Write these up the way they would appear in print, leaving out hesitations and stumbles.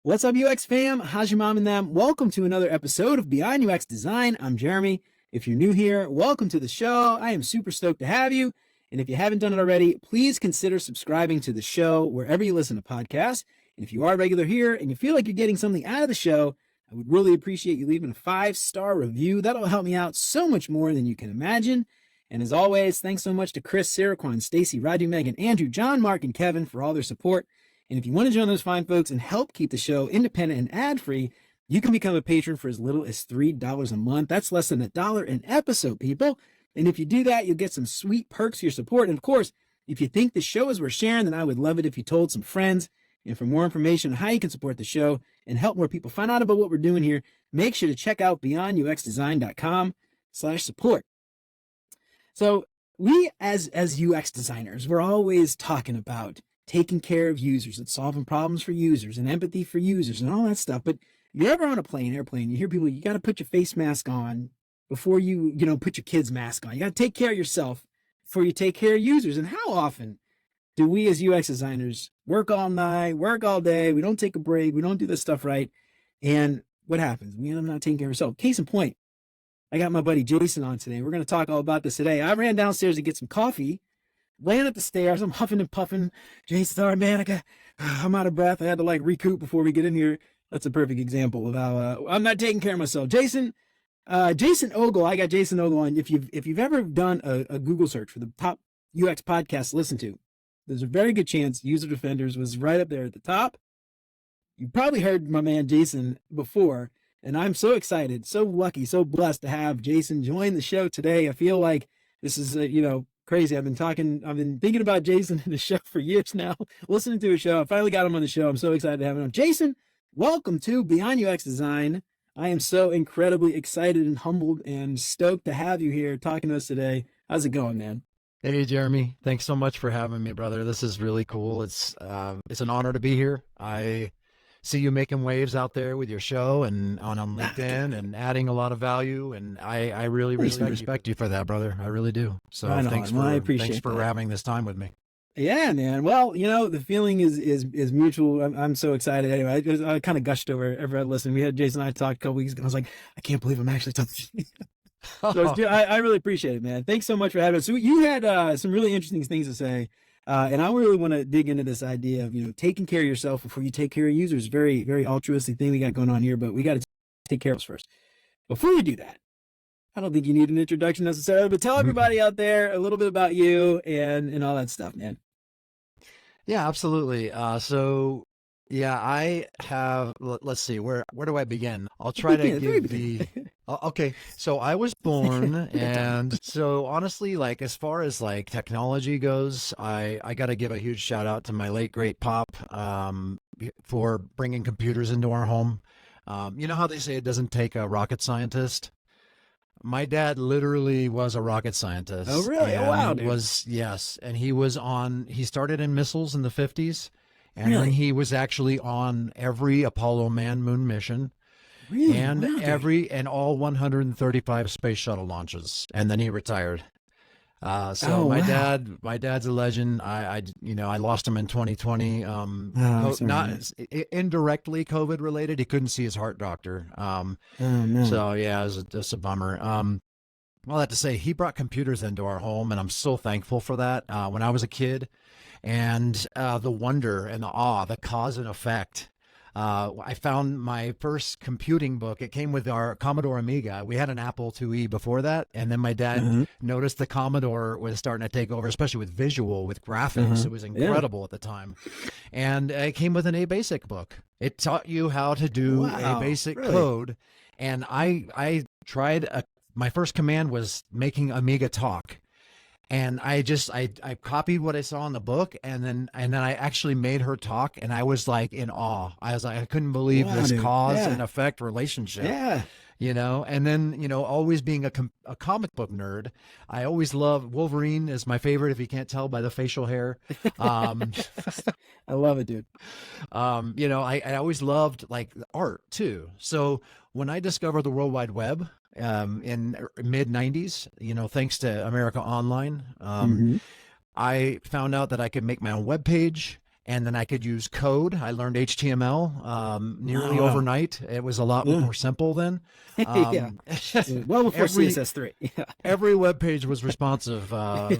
What's up, UX fam? How's your mom and them? Welcome to another episode of Beyond UX Design. I'm Jeremy. If you're new here, welcome to the show. I am super stoked to have you. And if you haven't done it already, please consider subscribing to the show wherever you listen to podcasts. And if you are regular here and you feel like you're getting something out of the show, I would really appreciate you leaving a 5-star review. That'll help me out so much more than you can imagine. And as always, thanks so much to Chris, Saraquan, Stacy, Radu, Megan, Andrew, John, Mark, and Kevin for all their support. And if you want to join those fine folks and help keep the show independent and ad-free, you can become a patron for as little as $3 a month. That's less than $1 an episode, people. And if you do that, you'll get some sweet perks for your support. And of course, if you think the show is worth sharing, then I would love it if you told some friends. And for more information on how you can support the show and help more people find out about what we're doing here, make sure to check out beyonduxdesign.com/support. So we as UX designers, we're always talking about taking care of users and solving problems for users and empathy for users and all that stuff. But if you're ever on a airplane, you hear people, you got to put your face mask on before you put your kid's mask on. You got to take care of yourself before you take care of users. And how often do we as UX designers work all night, work all day? We don't take a break. We don't do this stuff right. And what happens? We end up not taking care of ourselves. Case in point, I got my buddy Jason on today. We're going to talk all about this today. I ran downstairs to get some coffee. Laying at the stairs, I'm huffing and puffing. Jason, sorry, man, I'm out of breath. I had to recoup before we get in here. That's a perfect example of how I'm not taking care of myself. Jason Ogle, I got Jason Ogle on. If you've ever done a Google search for the top UX podcasts to listen to, there's a very good chance User Defenders was right up there at the top. You probably heard my man Jason before, and I'm so excited, so lucky, so blessed to have Jason join the show today. I feel like this is crazy. I've been thinking about Jason in the show for years now, listening to his show. I finally got him on the show. I'm so excited to have him on. Jason, welcome to Beyond UX Design. I am so incredibly excited and humbled and stoked to have you here talking to us today. How's it going, man? Hey, Jeremy. Thanks so much for having me, brother. This is really cool. It's an honor to be here. I see you making waves out there with your show and on LinkedIn and adding a lot of value. And I really respect you for that, brother. I really do. So thanks for having this time with me. Yeah, man. Well, the feeling is mutual. I'm so excited. Anyway, I kind of gushed over everyone listening. We had Jason and I talked a couple weeks ago. I was like, I can't believe I'm actually talking. So I really appreciate it, man. Thanks so much for having us. So you had some really interesting things to say. And I really want to dig into this idea of, taking care of yourself before you take care of users. Very, very altruistic thing we got going on here, but we got to take care of us first. Before we do that, I don't think you need an introduction necessarily, but tell everybody out there a little bit about you and all that stuff, man. Yeah, absolutely. I have, let's see, where do I begin? I'll try to give the, okay. So I was born and so honestly, as far as technology goes, I got to give a huge shout out to my late great pop, for bringing computers into our home. You know how they say it doesn't take a rocket scientist? My dad literally was a rocket scientist. Oh, really? Oh, wow. Yes. And he started in missiles in the 50s. And then he was actually on every Apollo moon mission, and all 135 space shuttle launches. And then he retired. My dad's a legend. I lost him in 2020. Not indirectly COVID related. He couldn't see his heart doctor. So yeah, it was just a bummer. All that to say, he brought computers into our home, and I'm so thankful for that. When I was a kid, and the wonder and the awe, the cause and effect. I found my first computing book. It came with our Commodore Amiga. We had an Apple IIe before that, and then my dad noticed the Commodore was starting to take over, especially with graphics. It was incredible at the time. And it came with an A-Basic book. It taught you how to do a basic code, and I tried my first command was making Amiga talk. And I copied what I saw in the book, and then I actually made her talk, and I was in awe. I couldn't believe this cause and effect relationship. Yeah. And then, always being a comic book nerd, I always loved Wolverine is my favorite, if you can't tell by the facial hair. I love it, dude. I always loved art too. So when I discovered the World Wide Web, in mid 90s, thanks to America Online, I found out that I could make my own web page and then I could use code. I learned HTML nearly overnight. It was a lot more simple then. Yeah. Well before CSS3. Yeah. Every web page was responsive,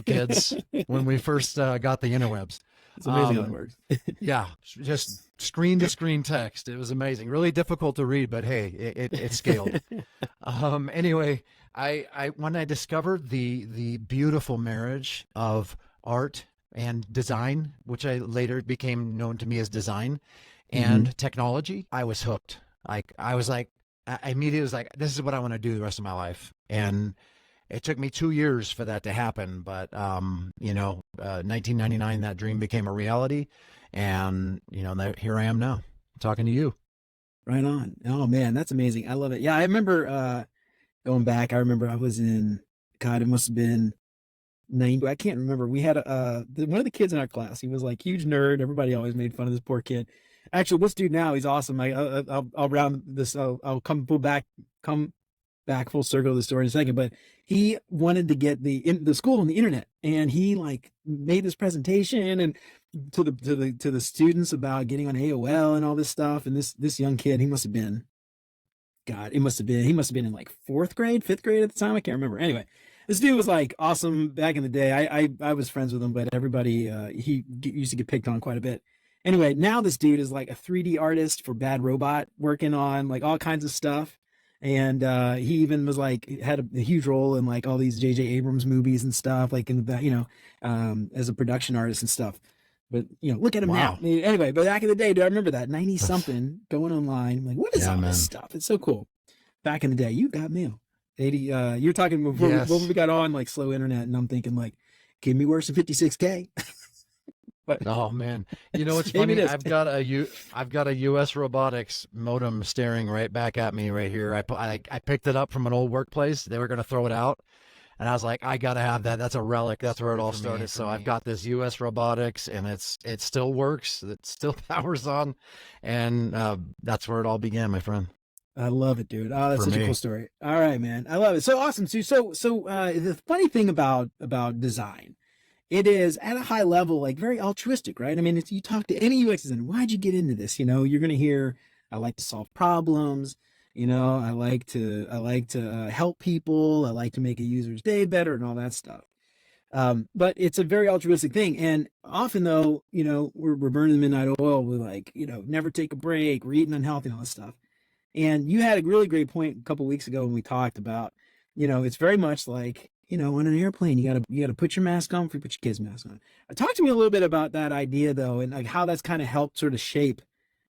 kids, when we first got the interwebs. It's amazing how it works. Yeah, just screen to screen text. It was amazing. Really difficult to read, but hey, it scaled. Anyway, I when I discovered the beautiful marriage of art and design, which I later became known to me as design, and technology, I was hooked. I was like, I immediately was like, this is what I want to do the rest of my life. And it took me 2 years for that to happen, but 1999, that dream became a reality, and here I am now, talking to you. Right on. Oh man, that's amazing. I love it. Yeah, I remember going back. I remember I was in, God, it must have been 90. I can't remember. We had one of the kids in our class. He was like huge nerd. Everybody always made fun of this poor kid. Actually, this dude now, he's awesome. I'll round this. I'll come back full circle of the story in a second, but he wanted to get the school on the internet, and he like made this presentation and to the students about getting on AOL and all this stuff. And this young kid, he must have been in like 4th grade, 5th grade at the time. I can't remember. Anyway, this dude was like awesome back in the day. I was friends with him, but everybody he used to get picked on quite a bit. Anyway, now this dude is like a 3D artist for Bad Robot, working on like all kinds of stuff. And he even was like, had a huge role in like all these J.J. Abrams movies and stuff, like in the, as a production artist and stuff. But, look at him now. Anyway, but back in the day, dude, I remember that 90 something going online. Like, what is all this stuff? It's so cool. Back in the day, you got mail. 80, you're talking before we got on like slow internet, and I'm thinking like, can be worse than 56K. But, oh man, what's funny? I've got a US robotics modem staring right back at me right here. I picked it up from an old workplace. They were going to throw it out, and I was like, I got to have that. That's a relic. That's where it all started. So I've got this US robotics, and it still works. It still powers on, and that's where it all began, my friend. I love it, dude. Oh, that's such a cool story. All right, man. I love it. So awesome. So the funny thing about design, it is at a high level, like very altruistic, right? I mean, you talk to any UX designer, why'd you get into this? You're going to hear, I like to solve problems. I like to help people. I like to make a user's day better and all that stuff. But it's a very altruistic thing. And often though, we're burning the midnight oil. We're like, never take a break. We're eating unhealthy and all this stuff. And you had a really great point a couple of weeks ago when we talked about, it's very much like, on an airplane, you gotta put your mask on before you put your kid's mask on. Talk to me a little bit about that idea though, and like how that's kind of helped sort of shape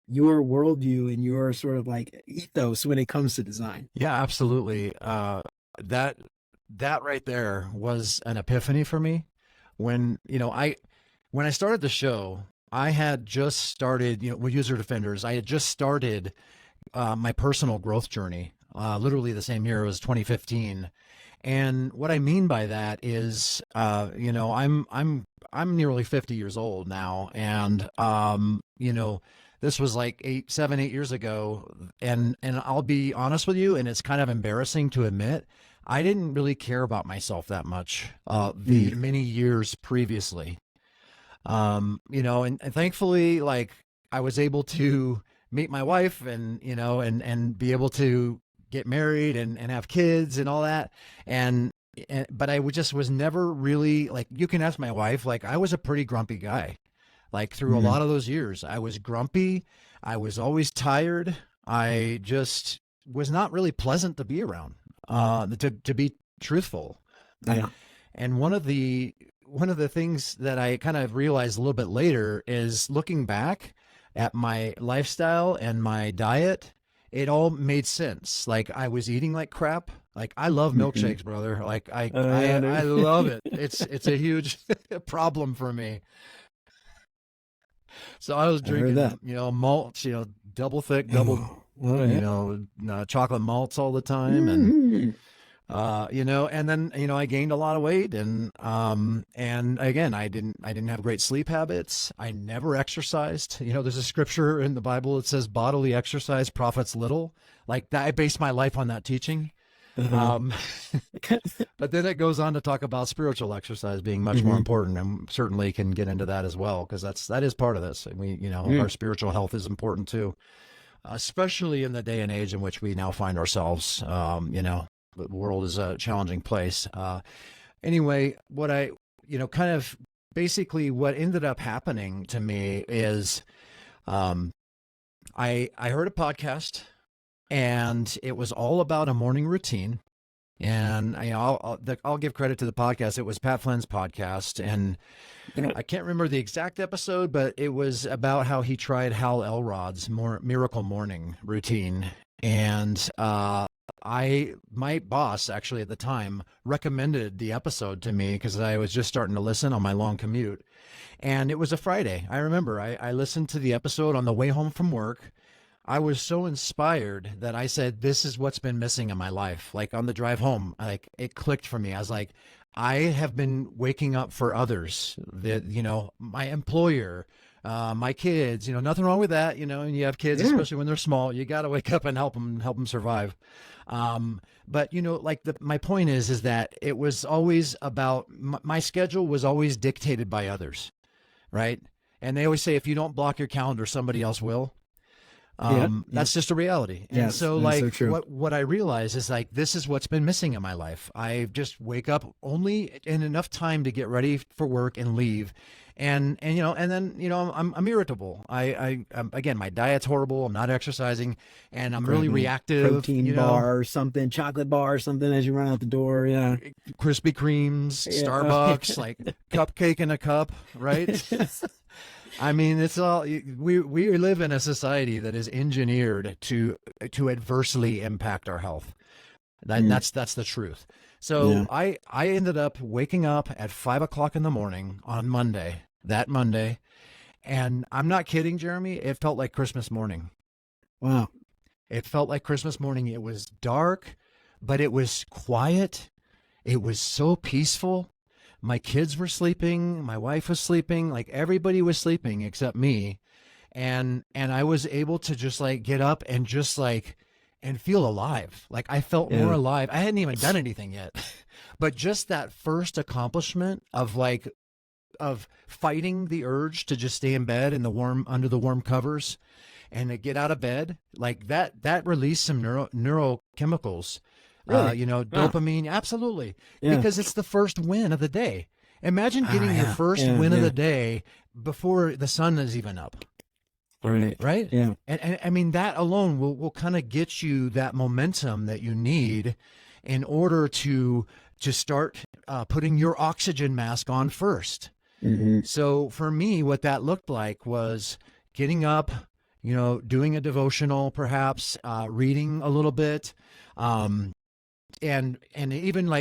your worldview and your sort of like ethos when it comes to design. Yeah, absolutely. That right there was an epiphany for me. When I started the show, I had just started, with User Defenders. I had just started my personal growth journey. Literally the same year, it was 2015. And what I mean by that is, I'm nearly 50 years old now, and this was like 7, 8 years ago, and I'll be honest with you, and it's kind of embarrassing to admit, I didn't really care about myself that much the many years previously, and thankfully, like I was able to meet my wife, and and be able to get married and have kids and all that. But I just was never really, like, you can ask my wife, like I was a pretty grumpy guy, like through a lot of those years. I was grumpy. I was always tired. I just was not really pleasant to be around, to be truthful. Yeah. And one of the things that I kind of realized a little bit later is looking back at my lifestyle and my diet, it all made sense. Like I was eating like crap. Like I love milkshakes, brother. Like I love it. It's a huge problem for me. So I was drinking, malts, double thick, chocolate malts all the time. And, and then, I gained a lot of weight, and again, I didn't have great sleep habits. I never exercised. There's a scripture in the Bible that says bodily exercise profits little. Like that, I based my life on that teaching. Uh-huh. Um, but then it goes on to talk about spiritual exercise being much more important, and certainly can get into that as well, because that is part of this. And we, our spiritual health is important too, especially in the day and age in which we now find ourselves. The world is a challenging place. Anyway, what I, kind of basically what ended up happening to me is, I heard a podcast, and it was all about a morning routine. And I'll give credit to the podcast. It was Pat Flynn's podcast, and I can't remember the exact episode, but it was about how he tried Hal Elrod's Miracle Morning routine. And my boss actually at the time recommended the episode to me because I was just starting to listen on my long commute. And it was a Friday. I remember I listened to the episode on the way home from work. I was so inspired that I said, this is what's been missing in my life. Like on the drive home, like it clicked for me. I was like, I have been waking up for others, that, my employer, my kids, nothing wrong with that, and you have kids, especially when they're small, you got to wake up and help them survive. But my point is that it was always about, my schedule was always dictated by others. Right. And they always say, if you don't block your calendar, somebody else will. That's just a reality. And yes, so what I realize is this is what's been missing in my life. I just wake up only in enough time to get ready for work and leave. And then I'm irritable. Again, my diet's horrible. I'm not exercising, and I'm really reactive. Protein bar or something, chocolate bar or something as you run out the door. Yeah. Krispy Kremes, Starbucks, like cupcake in a cup, right? I mean, it's all, we live in a society that is engineered to adversely impact our health. That's the truth. So I ended up waking up at 5 o'clock in the morning on that Monday. And I'm not kidding, Jeremy. It felt like Christmas morning. Wow. It felt like Christmas morning. It was dark, but it was quiet. It was so peaceful. My kids were sleeping. My wife was sleeping. Like everybody was sleeping except me. And I was able to just get up and just and feel alive. Like I felt more alive. I hadn't even done anything yet, but just that first accomplishment of fighting the urge to just stay in bed under the warm covers and to get out of bed, that released some neurochemicals. Really? Dopamine. Absolutely. Yeah. Because it's the first win of the day. Imagine getting your first win of the day before the sun is even up. Right. Yeah. And I mean, that alone will kind of get you that momentum that you need in order to start putting your oxygen mask on first. Mm-hmm. So for me, what that looked like was getting up, doing a devotional, perhaps reading a little bit, and even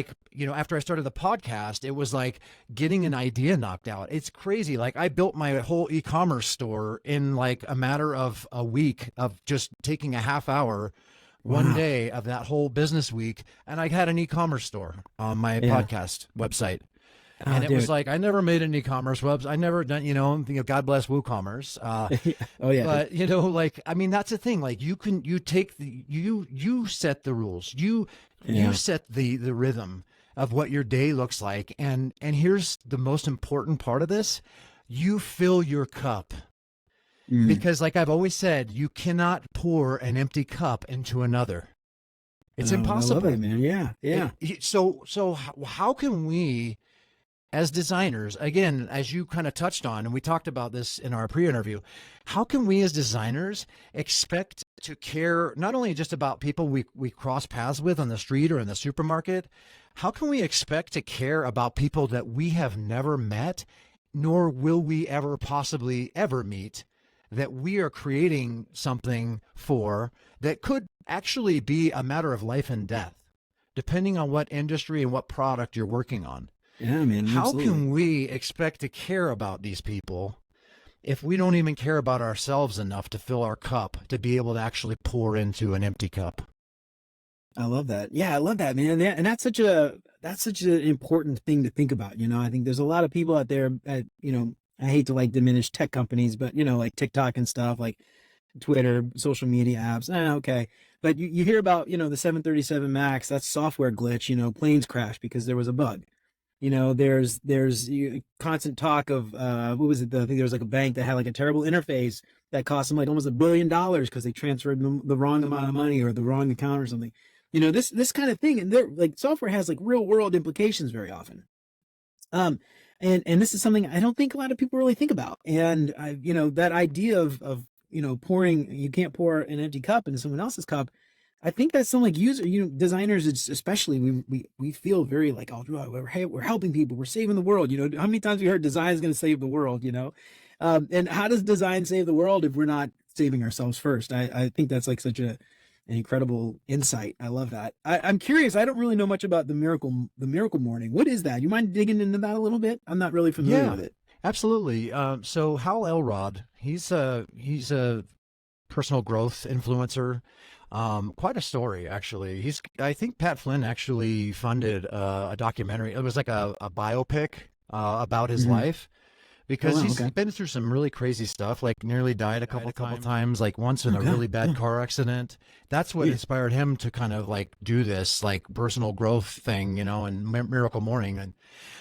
after I started the podcast, it was like getting an idea knocked out. It's crazy. I built my whole e-commerce store in a matter of a week of just taking a half hour one day of that whole business week. And I had an e-commerce store on my podcast website. And it was I never made an e-commerce website. I never done, God bless WooCommerce. But I mean, that's the thing. You set the rules. You set the rhythm of what your day looks like. And here's the most important part of this. You fill your cup. Because I've always said, you cannot pour an empty cup into another. It's impossible. I love it, man. Yeah. So how can we, as designers, again, as you kind of touched on, and we talked about this in our pre-interview, how can we as designers expect to care not only just about people we cross paths with on the street or in the supermarket? How can we expect to care about people that we have never met, nor will we ever possibly ever meet, that we are creating something for that could actually be a matter of life and death, depending on what industry and what product you're working on? Yeah, man. How can we expect to care about these people if we don't even care about ourselves enough to fill our cup to be able to actually pour into an empty cup? I love that. Yeah, I love that, man. And that's such an important thing to think about. I think there's a lot of people out there I hate to diminish tech companies, but like TikTok and stuff, Twitter, social media apps. Okay. But you hear about, the 737 Max, that's software glitch, planes crash because there was a bug. There's constant talk of what was it? I think there was like a bank that had like a terrible interface that cost them like almost $1 billion because they transferred the wrong amount of money or the wrong account or something. This kind of thing, and there like software has like real world implications very often. And this is something I don't think a lot of people really think about. And that idea of pouring, you can't pour an empty cup into someone else's cup. I think that's some like designers, especially we feel very like, oh, we're helping people, we're saving the world. How many times we heard design is going to save the world, and how does design save the world if we're not saving ourselves first? I think that's like such an incredible insight. I love that. I'm curious. I don't really know much about the miracle morning. What is that? You mind digging into that a little bit? I'm not really familiar with it. Absolutely. So Hal Elrod, he's a personal growth influencer. Quite a story, actually. I think Pat Flynn actually funded a documentary. It was like a biopic about his life, because he's been through some really crazy stuff, like nearly died a couple times, like once in a really bad car accident. That's what inspired him to kind of like do this like personal growth thing, and Miracle Morning.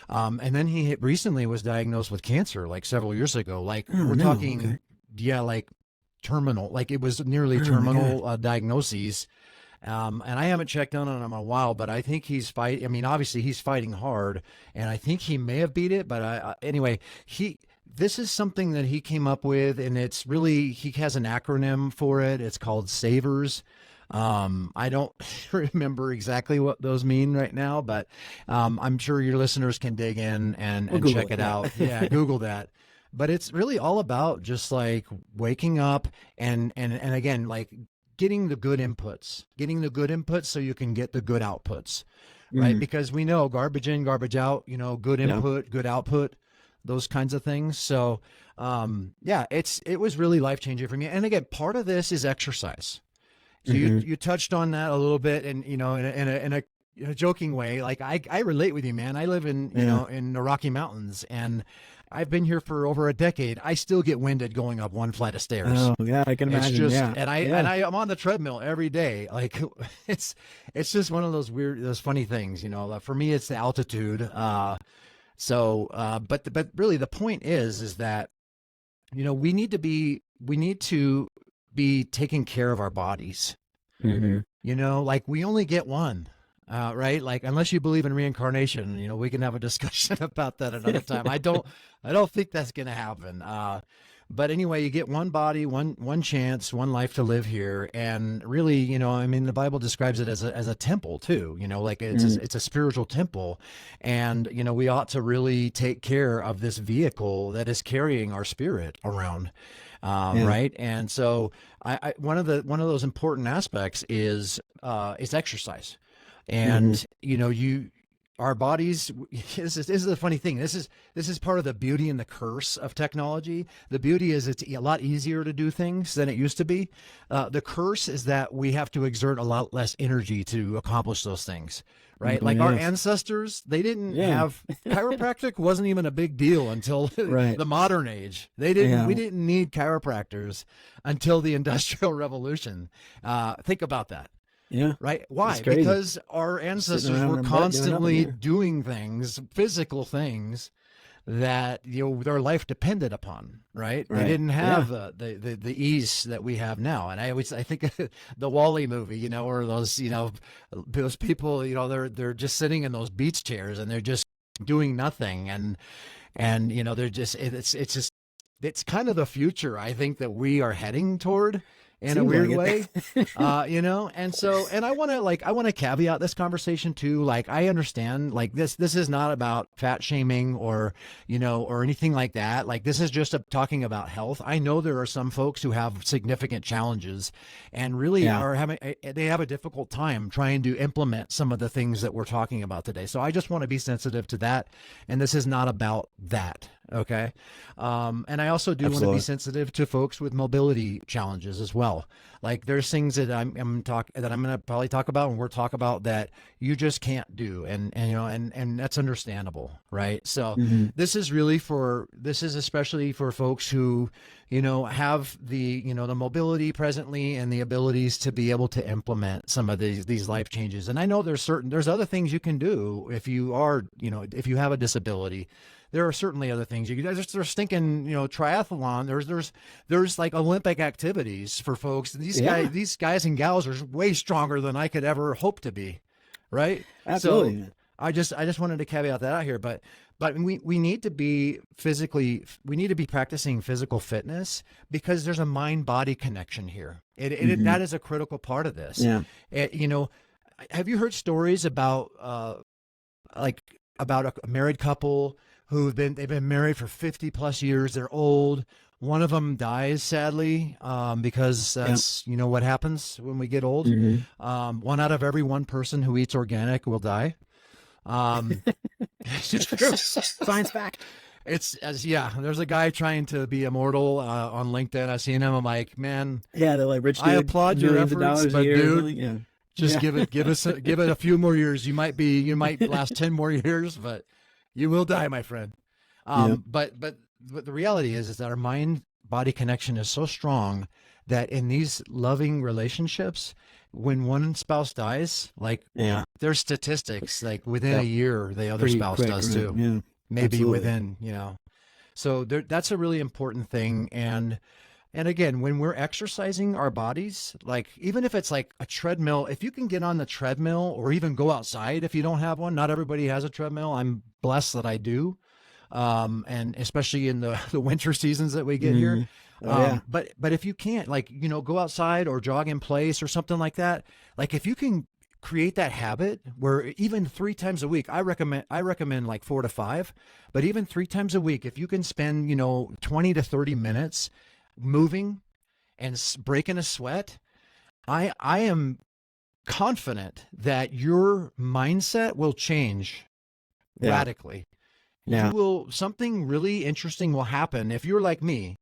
And then he recently was diagnosed with cancer like several years ago. Like like terminal, like it was nearly terminal diagnoses. And I haven't checked on him in a while, but I think he's fighting. I mean, obviously he's fighting hard, and I think he may have beat it. But anyway, this is something that he came up with, and it's really, he has an acronym for it. It's called SAVERS. I don't remember exactly what those mean right now, but I'm sure your listeners can dig in and check it out. Yeah, Google that. But it's really all about just like waking up and again, like getting the good inputs so you can get the good outputs, right? Because we know garbage in, garbage out, good input, good output, those kinds of things. So, it was really life-changing for me. And again, part of this is exercise. So you touched on that a little bit, and, in a joking way, like I relate with you, man. I live in, in the Rocky Mountains, and I've been here for over a decade. I still get winded going up one flight of stairs. Oh yeah, I can imagine. And I am on the treadmill every day. Like it's just one of those funny things, For me, it's the altitude. But really the point is that, we need to be taking care of our bodies. Like we only get one. Right? Like, unless you believe in reincarnation, we can have a discussion about that another time. I don't think that's going to happen. But anyway, you get one body, one chance, one life to live here. And really, the Bible describes it as a temple too, like it's a spiritual temple. And, we ought to really take care of this vehicle that is carrying our spirit around. Right. And so one of those important aspects is exercise. And, our bodies, this is the funny thing. This is part of the beauty and the curse of technology. The beauty is it's a lot easier to do things than it used to be. The curse is that we have to exert a lot less energy to accomplish those things, right? Like our ancestors, they didn't have, chiropractic wasn't even a big deal until the modern age. We didn't need chiropractors until the Industrial Revolution. Think about that. Yeah. Right. Why? Because our ancestors were constantly doing things, physical things that their life depended upon. Right. They didn't have the ease that we have now. And I think the Wall-E movie, or those those people, they're just sitting in those beach chairs and they're just doing nothing, and they're just it's kind of the future I think that we are heading toward. In a weird way, and so, and I want to caveat this conversation too. Like, I understand, like this is not about fat shaming or anything like that. Like, this is just talking about health. I know there are some folks who have significant challenges and really they have a difficult time trying to implement some of the things that we're talking about today. So I just want to be sensitive to that. And this is not about that. Okay. And I also do want to be Absolutely. sensitive to folks with mobility challenges as well. Like there's things that I'm going to probably talk about and we'll talk about that you just can't do. And, you know, and that's understandable. Right. So Hmm. this is especially for folks who, you know, have the, you know, the mobility presently and the abilities to be able to implement some of these life changes. And I know there's other things you can do if you are, you know, if you have a disability. There are certainly other things you can do. There's thinking, you know, triathlon. There's like Olympic activities for folks. Yeah, These guys and gals are way stronger than I could ever hope to be, right? absolutely, So man. I just wanted to caveat that out here, but we need to be we need to be practicing physical fitness because there's a mind body connection here. Hmm. That is a critical part of this. Yeah. You know, have you heard stories about like about a married couple they've been married for 50 plus years. They're old. One of them dies sadly because Yeah. that's, you know, what happens when we get old. Hmm. One out of every one person who eats organic will die. Um, it's True. true. Science fact. It's as yeah. There's a guy trying to be immortal on LinkedIn. I've seen him. I'm like, man, Yeah, they're like rich I dude, applaud your millions of efforts, dollars a but year or dude, something. Yeah. just Yeah. give it a few more years. You might last 10 more years, but you will die, my friend. Yeah. But the reality is that our mind body connection is so strong that in these loving relationships, when one spouse dies, like Yeah. there's statistics, like within Yeah. a year, the other Pretty spouse quick, does right? too. Yeah. Maybe Absolutely. within, you know, so that's a really important thing. And again, when we're exercising our bodies, like even if it's like a treadmill, if you can get on the treadmill or even go outside if you don't have one, not everybody has a treadmill. I'm blessed that I do. And especially in the winter seasons that we get here. Hmm. Oh yeah. But if you can't, like, you know, go outside or jog in place or something like that, like if you can create that habit where even 3 times a week, I recommend like 4 to 5, but even 3 times a week, if you can spend, you know, 20 to 30 minutes moving and breaking a sweat, I am confident that your mindset will change Yeah. radically. Yeah. Something really interesting will happen if you're like me,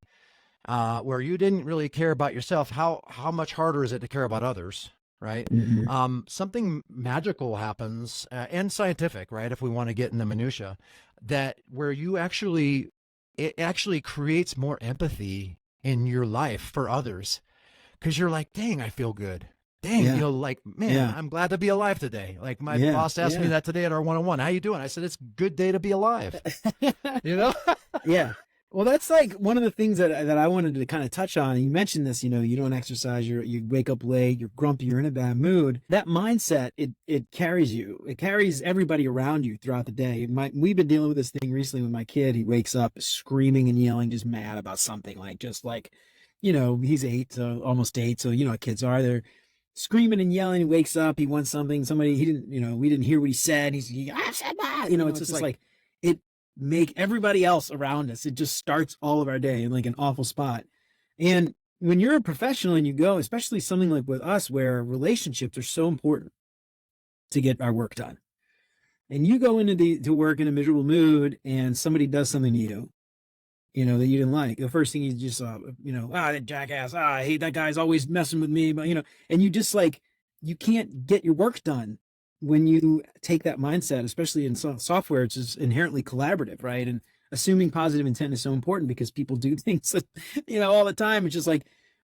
where you didn't really care about yourself. How much harder is it to care about others, right? Hmm. Something magical happens, and scientific, right? If we want to get in the minutia, that where it actually creates more empathy in your life for others, because you're like, dang, I feel good. Dang, you Yeah. know, like, man, Yeah. I'm glad to be alive today. Like my Yeah. boss asked me Yeah. that today at our one-on-one. How you doing? I said, it's a good day to be alive. You know? Yeah. Well, that's like one of the things that I wanted to kind of touch on. You mentioned this, you know, you don't exercise, you wake up late, you're grumpy, you're in a bad mood. That mindset, it carries you. It carries everybody around you throughout the day. We've been dealing with this thing recently with my kid. He wakes up screaming and yelling, just mad about something, like just like, you know, he's 8, so almost 8. So, you know, what kids are, they're screaming and yelling. He wakes up, he wants something. Somebody, he didn't, you know, we didn't hear what he said. I said that, you know, it's just like, it make everybody else around us. It just starts all of our day in like an awful spot. And when you're a professional and you go, especially something like with us, where relationships are so important to get our work done, and you go into to work in a miserable mood, and somebody does something to you, you know, that you didn't like. The first thing you just you know, that jackass, I hate that guy's always messing with me, but you know, and you just like, you can't get your work done when you take that mindset, especially in software. It's just inherently collaborative, right? And assuming positive intent is so important because people do things that, you know, all the time. It's just like,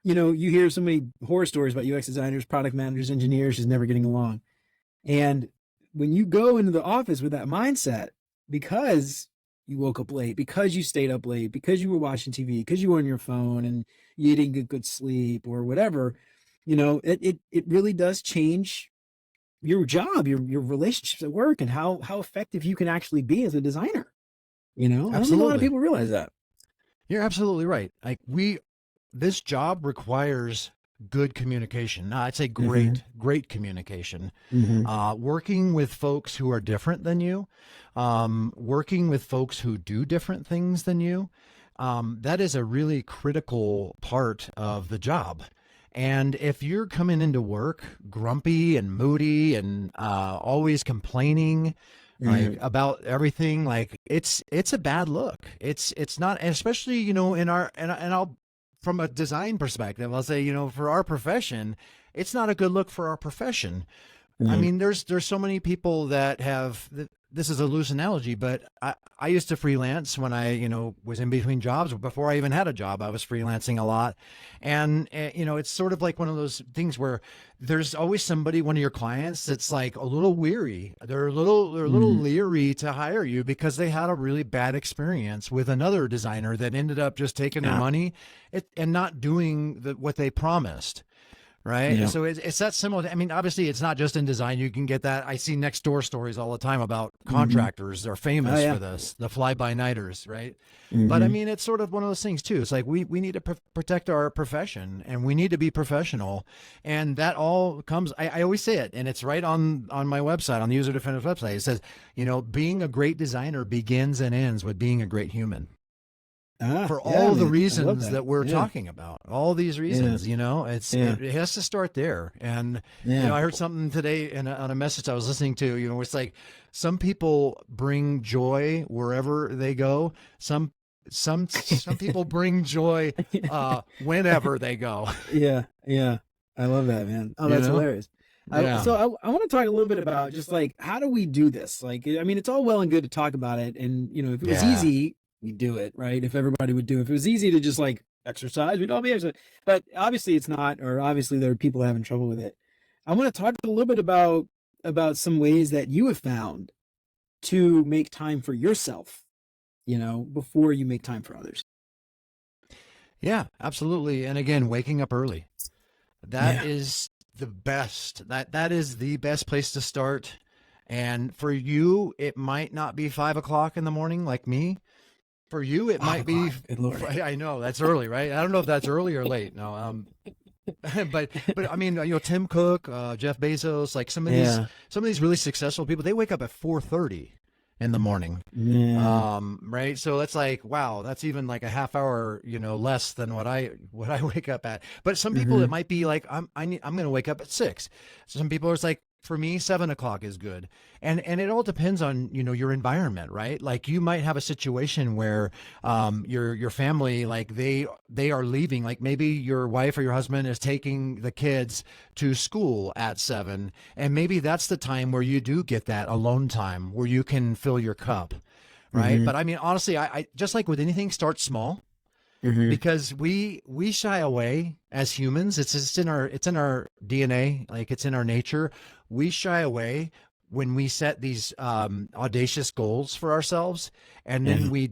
you know, you hear so many horror stories about UX designers, product managers, engineers just never getting along. And when you go into the office with that mindset, because you woke up late, because you stayed up late, because you were watching TV, because you were on your phone and you didn't get good sleep or whatever, you know, it really does change your job, your relationships at work, and how effective you can actually be as a designer. You know, I don't think a lot of Absolutely. people realize that. You're absolutely right. Like this job requires good communication. I'd say great communication. Mm-hmm. Working with folks who are different than you, working with folks who do different things than you, that is a really critical part of the job. And if you're coming into work grumpy and moody and always complaining, like about everything. Like it's a bad look. It's not, especially, in our, and I'll, from a design perspective, I'll say, for our profession, it's not a good look for our profession. I mean, there's so many people that have, this is a loose analogy, but I used to freelance when I, was in between jobs. Before I even had a job, I was freelancing a lot. And, it's sort of like one of those things where there's always somebody, one of your clients, that's like a little weary. They're a little leery to hire you because they had a really bad experience with another designer that ended up just taking their money and not doing what they promised. Right. Yeah. So it's that similar. I mean, obviously, it's not just in design. You can get that. I see next door stories all the time about contractors. They're famous for this, the fly-by-nighters. Right. But I mean, it's sort of one of those things, too. It's like we need to protect our profession, and we need to be professional. And that all comes, I always say it, and it's right on my website, on the User Defenders website. It says, being a great designer begins and ends with being a great human. For all the reasons that we're talking about, all these reasons, it has to start there. And, I heard something today on a message I was listening to, it's like some people bring joy wherever they go. Some people bring joy whenever they go. Yeah. I love that, man. Oh, that's hilarious. So I want to talk a little bit about just like, how do we do this? Like, I mean, it's all well and good to talk about it. And, if it was easy, we do it, right? If everybody would do it. If it was easy to just like exercise, we'd all be exercising. But obviously it's not, or obviously there are people having trouble with it. I want to talk a little bit about some ways that you have found to make time for yourself, before you make time for others. Yeah, absolutely. And again, waking up early. That is the best. That is the best place to start. And for you, it might not be 5 o'clock in the morning like me. For you, it might be. I know that's early, right? I don't know if that's early or late. No, but I mean, Tim Cook, Jeff Bezos, like some of these really successful people, they wake up at 4:30 in the morning. Right. So that's like, wow, that's even like a half hour, less than what I wake up at. But some people, it might be like, I'm going to wake up at 6. Some people, it's like, for me, 7 o'clock is good. And it all depends on, your environment, right? Like you might have a situation where your family, like they are leaving, like maybe your wife or your husband is taking the kids to school at 7. And maybe that's the time where you do get that alone time where you can fill your cup, right? But I mean, honestly, I just like with anything, start small. Because we shy away as humans. It's in our DNA, like it's in our nature. We shy away when we set these audacious goals for ourselves, and then we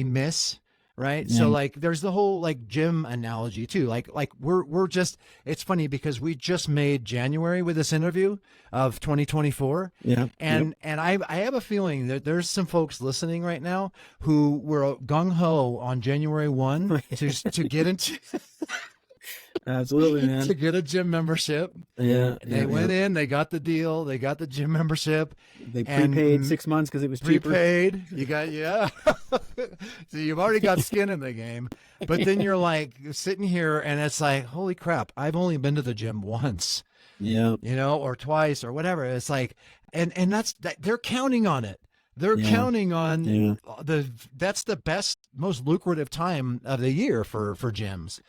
miss. Right. So like there's the whole like gym analogy too. Like we're just, it's funny because we just made January with this interview of 2024. Yeah. And I have a feeling that there's some folks listening right now who were gung ho on January 1 to get into Absolutely, man. To get a gym membership. Yeah. They went in, they got the deal, they got the gym membership. They prepaid 6 months because it was cheaper. Prepaid. You got, so you've already got skin in the game. But then you're like sitting here and it's like, holy crap, I've only been to the gym once. Yeah. Or twice or whatever. It's like, and that's that they're counting on it. They're counting on that's the best, most lucrative time of the year for gyms.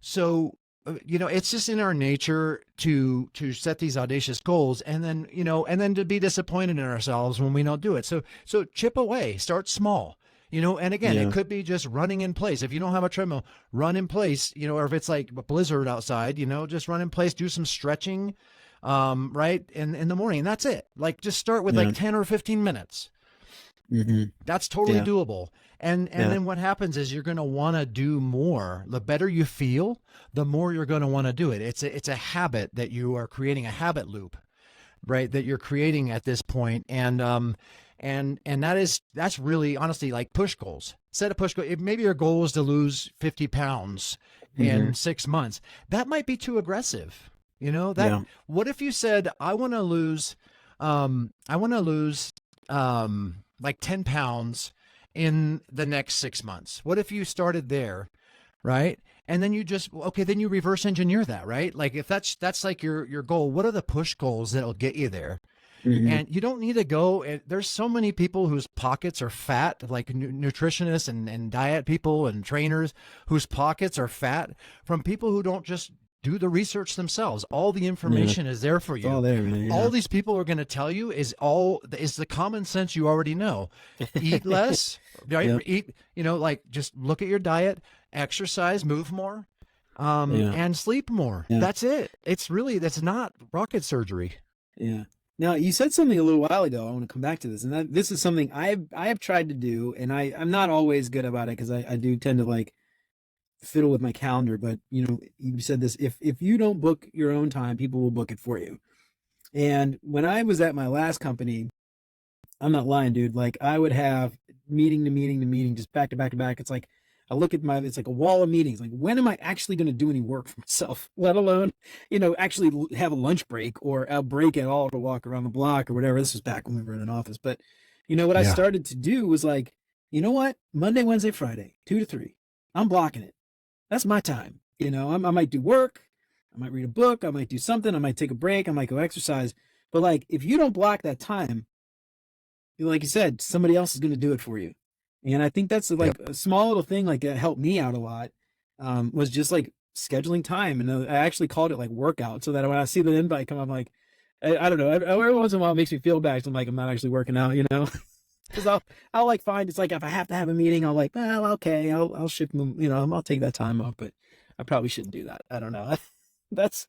So, it's just in our nature to set these audacious goals and then to be disappointed in ourselves when we don't do it. So chip away, start small, and again, it could be just running in place. If you don't have a treadmill, run in place, or if it's like a blizzard outside, just run in place, do some stretching, right. In the morning. That's it. Like just start with like 10 or 15 minutes. That's totally doable. And then what happens is you're going to want to do more. The better you feel, the more you're going to want to do it. It's a habit that you are creating, a habit loop, right? That you're creating at this point. And that's really honestly like push goals. Set a push goal. If maybe your goal is to lose 50 pounds in 6 months, that might be too aggressive. What if you said, I want to lose like 10 pounds in the next 6 months. What if you started there, right? And then then you reverse engineer that, right? Like if that's like your goal, what are the push goals that'll get you there? And you don't need to go. There's so many people whose pockets are fat, like nutritionists and diet people and trainers whose pockets are fat from people who don't just do the research themselves. All the information is there for you. All there, man. All these people are going to tell you is the common sense you already know. Eat less, right? Eat, like just look at your diet, exercise, move more, and sleep more. That's it. That's not rocket surgery. Yeah. Now, you said something a little while ago. I want to come back to this, and this is something I have tried to do, and I'm not always good about it because I do tend to like fiddle with my calendar. But you said this: if you don't book your own time, people will book it for you. And when I was at my last company, I'm not lying, dude. Like I would have meeting to meeting to meeting, just back to back to back. It's like I look at it's like a wall of meetings. Like, when am I actually going to do any work for myself, let alone, actually have a lunch break or a break at all to walk around the block or whatever. This was back when we were in an office. But what I started to do was like, you know what? Monday, Wednesday, Friday, 2 to 3, I'm blocking it. That's my time. I might do work. I might read a book. I might do something. I might take a break. I might go exercise. But like, if you don't block that time, like you said, somebody else is going to do it for you. And I think that's like a small little thing, like it helped me out a lot, was just like scheduling time. And I actually called it like workout, so that when I see the invite come, I'm like, I don't know. Every once in a while it makes me feel bad. So I'm like, I'm not actually working out, because I'll like find it's like, if I have to have a meeting, I'll like, well, okay, I'll shift them, I'll take that time off, but I probably shouldn't do that. I don't know. That's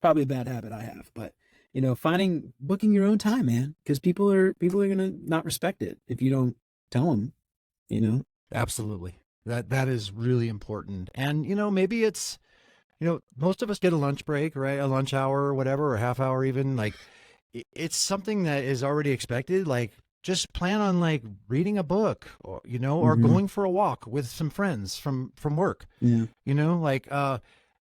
probably a bad habit I have, but booking your own time, man, because people are going to not respect it if you don't tell them. Absolutely. That is really important. And, maybe it's, most of us get a lunch break, right? A lunch hour or whatever, or a half hour even. Like, it's something that is already expected. Like, just plan on like reading a book or, or going for a walk with some friends from work. Yeah. Like, and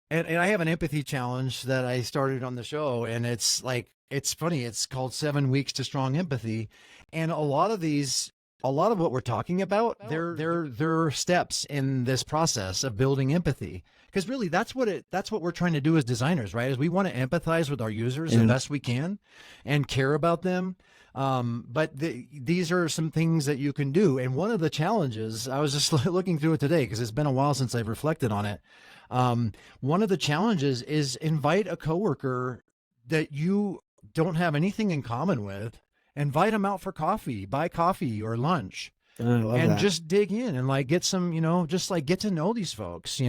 I have an empathy challenge that I started on the show, and it's like, it's funny. It's called 7 Weeks to Strong Empathy. And a lot of what we're talking about, they're steps in this process of building empathy. Because really, that's what we're trying to do as designers, right? Is we want to empathize with our users the best we can, and care about them. But these are some things that you can do. And one of the challenges, I was just looking through it today because it's been a while since I've reflected on it. One of the challenges is invite a coworker that you don't have anything in common with. Invite them out for coffee, buy coffee or lunch, and just dig in and like get some, just like get to know these folks,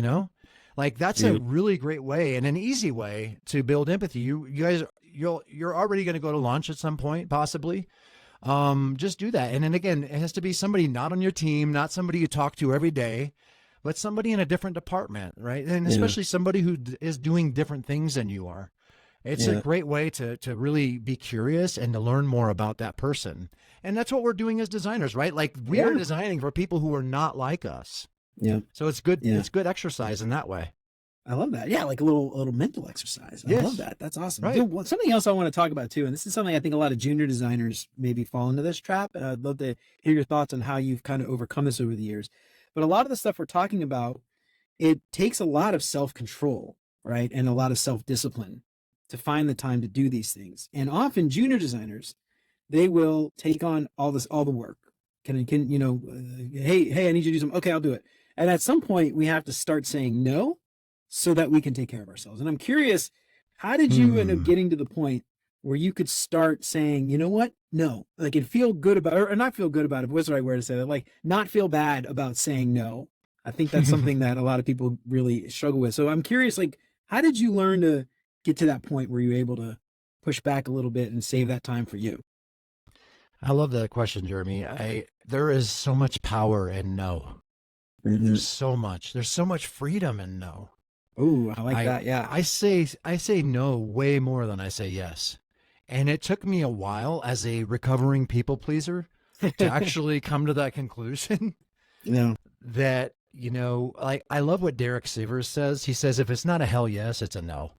like that's a really great way and an easy way to build empathy. You guys, you're already going to go to lunch at some point, possibly. Just do that. And then again, it has to be somebody not on your team, not somebody you talk to every day, but somebody in a different department, right? And especially somebody who is doing different things than you are. It's a great way to really be curious and to learn more about that person. And that's what we're doing as designers, right? Like we are designing for people who are not like us. Yeah. So it's good. Yeah. It's good exercise in that way. I love that. Yeah. Like a little mental exercise. I love that. That's awesome. Right. Dude, something else I want to talk about too. And this is something I think a lot of junior designers maybe fall into this trap. And I'd love to hear your thoughts on how you've kind of overcome this over the years. But a lot of the stuff we're talking about, it takes a lot of self-control, right? And a lot of self-discipline to find the time to do these things. And often junior designers, they will take on all the work. Hey, I need you to do something. Okay, I'll do it. And at some point we have to start saying no so that we can take care of ourselves. And I'm curious, how did you end up getting to the point where you could start saying, you know what? No, like and feel good about, or not feel good about it, but what's the right word to say that? Like not feel bad about saying no. I think that's something that a lot of people really struggle with. So I'm curious, like, how did you learn to get to that point where you're able to push back a little bit and save that time for you? I love that question, Jeremy. There is so much power in no. There's so much freedom in no. Oh, I like that. Yeah. I say no way more than I say yes. And it took me a while as a recovering people pleaser to actually come to that conclusion. Yeah. That, like I love what Derek Sivers says. He says, if it's not a hell yes, it's a no.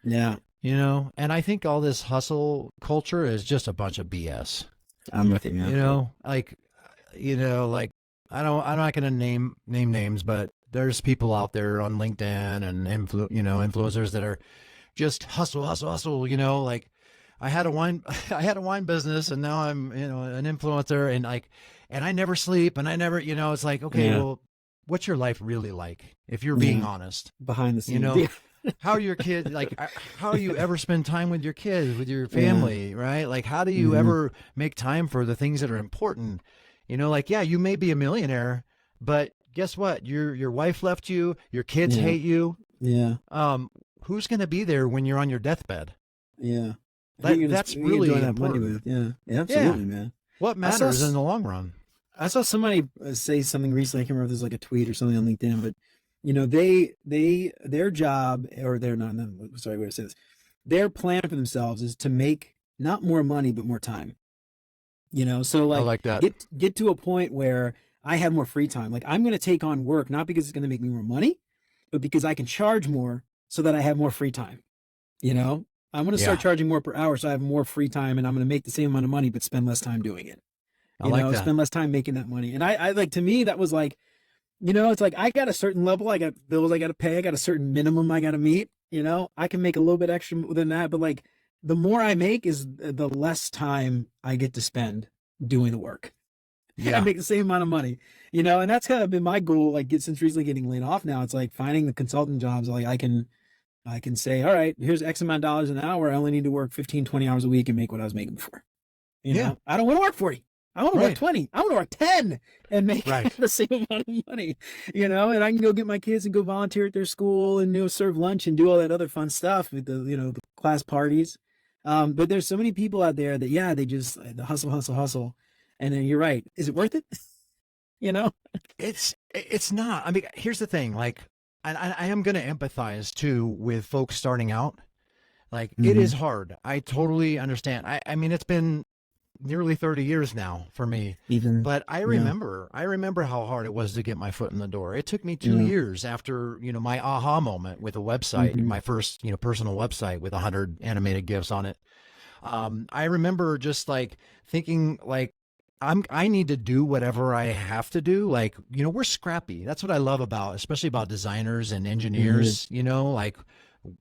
Yeah. And I think all this hustle culture is just a bunch of BS. I'm with you, man. Like I'm not going to name names, but there's people out there on LinkedIn and influencers that are just hustle, like I had a wine I had a wine business, and now I'm, you know, an influencer, and like, and I never sleep, and I never, you know, it's like, okay, well, what's your life really like if you're being honest behind the scenes? You know, how are your kids, like, how do you ever spend time with your kids, with your family, right? Like, how do you ever make time for the things that are important? You know, like, yeah, you may be a millionaire, but guess what? Your wife left you, your kids hate you. Yeah. Who's going to be there when you're on your deathbed? Yeah. That's really that money with. Yeah. Absolutely, man. What matters in the long run? I saw somebody say something recently. I can't remember if there's like a tweet or something on LinkedIn, but you know, their job, or they're not, sorry, what I say this, their plan for themselves is to make not more money, but more time. You know, so like, I like that. Get to a point where I have more free time. Like, I'm going to take on work, not because it's going to make me more money, but because I can charge more so that I have more free time. You know, I'm going to start charging more per hour so I have more free time, and I'm going to make the same amount of money, but spend less time doing it. You know, spend less time making that money. And I like, to me, that was like, you know, it's like, I got a certain level, I got bills I got to pay, I got a certain minimum I got to meet. You know, I can make a little bit extra than that, but like, the more I make is the less time I get to spend doing the work. I make the same amount of money, you know, and that's kind of been my goal. Like, since recently getting laid off now, it's like finding the consultant jobs. Like, I can say, all right, here's X amount of dollars an hour. I only need to work 15, 20 hours a week and make what I was making before. You know, I don't want to work 40. I want to work 20. I want to work 10 and make the same amount of money, you know, and I can go get my kids and go volunteer at their school and, you know, serve lunch and do all that other fun stuff with the, you know, the class parties. But there's so many people out there that, they just the hustle. And then you're right. Is it worth it? You know, it's not. I mean, here's the thing. Like, I am going to empathize too with folks starting out. Like, it is hard. I totally understand. I mean, it's been nearly 30 years now for me. But I remember how hard it was to get my foot in the door. It took me 2 years after, you know, my aha moment with a website, my first, you know, personal website with 100 animated GIFs on it. I remember just like thinking, like, I need to do whatever I have to do. Like, you know, we're scrappy. That's what I love about, especially about designers and engineers, you know, like,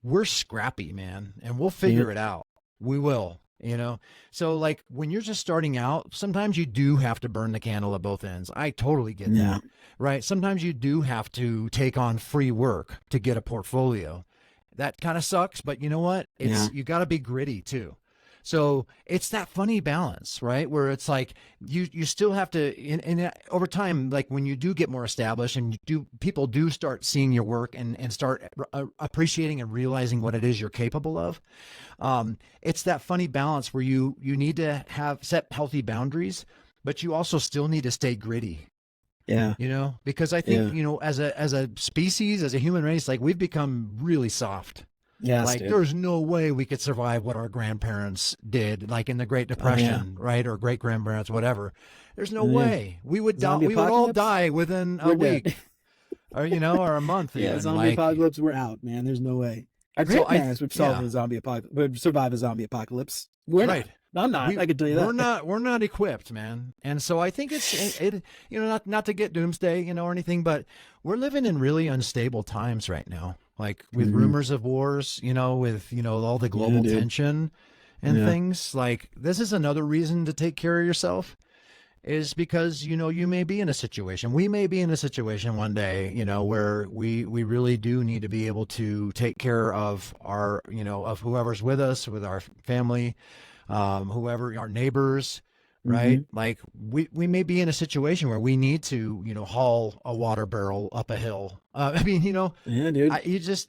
we're scrappy, man, and we'll figure it out. We will, you know? So like, when you're just starting out, sometimes you do have to burn the candle at both ends. I totally get that, right? Sometimes you do have to take on free work to get a portfolio. That kind of sucks, but you know what? You got to be gritty too. So it's that funny balance, right? Where it's like, you still have to, and over time, like when you do get more established and people do start seeing your work and start appreciating and realizing what it is you're capable of. It's that funny balance where you need to set healthy boundaries, but you also still need to stay gritty. Yeah. You know, because I think, you know, as a species, as a human race, like, we've become really soft. Yeah, like, there's no way we could survive what our grandparents did, like in the Great Depression, right? Or great grandparents, whatever. There's no way we would die. We would all die within a week, or, you know, or a month. Zombie apocalypse, we're out, man. There's no way. Our grandparents would solve a zombie apocalypse, would survive a zombie apocalypse. We're not. I'm not. I can tell you that. We're not equipped, man. And so I think it you know, not to get doomsday, you know, or anything, but we're living in really unstable times right now. Like, with rumors of wars, you know, with, you know, all the global tension and things. Like, this is another reason to take care of yourself, is because, you know, you may be in a situation, we may be in a situation one day, you know, where we really do need to be able to take care of our, you know, of whoever's with us, with our family, whoever, our neighbors, right? Like, we may be in a situation where we need to, you know, haul a water barrel up a hill. I mean, you know, dude.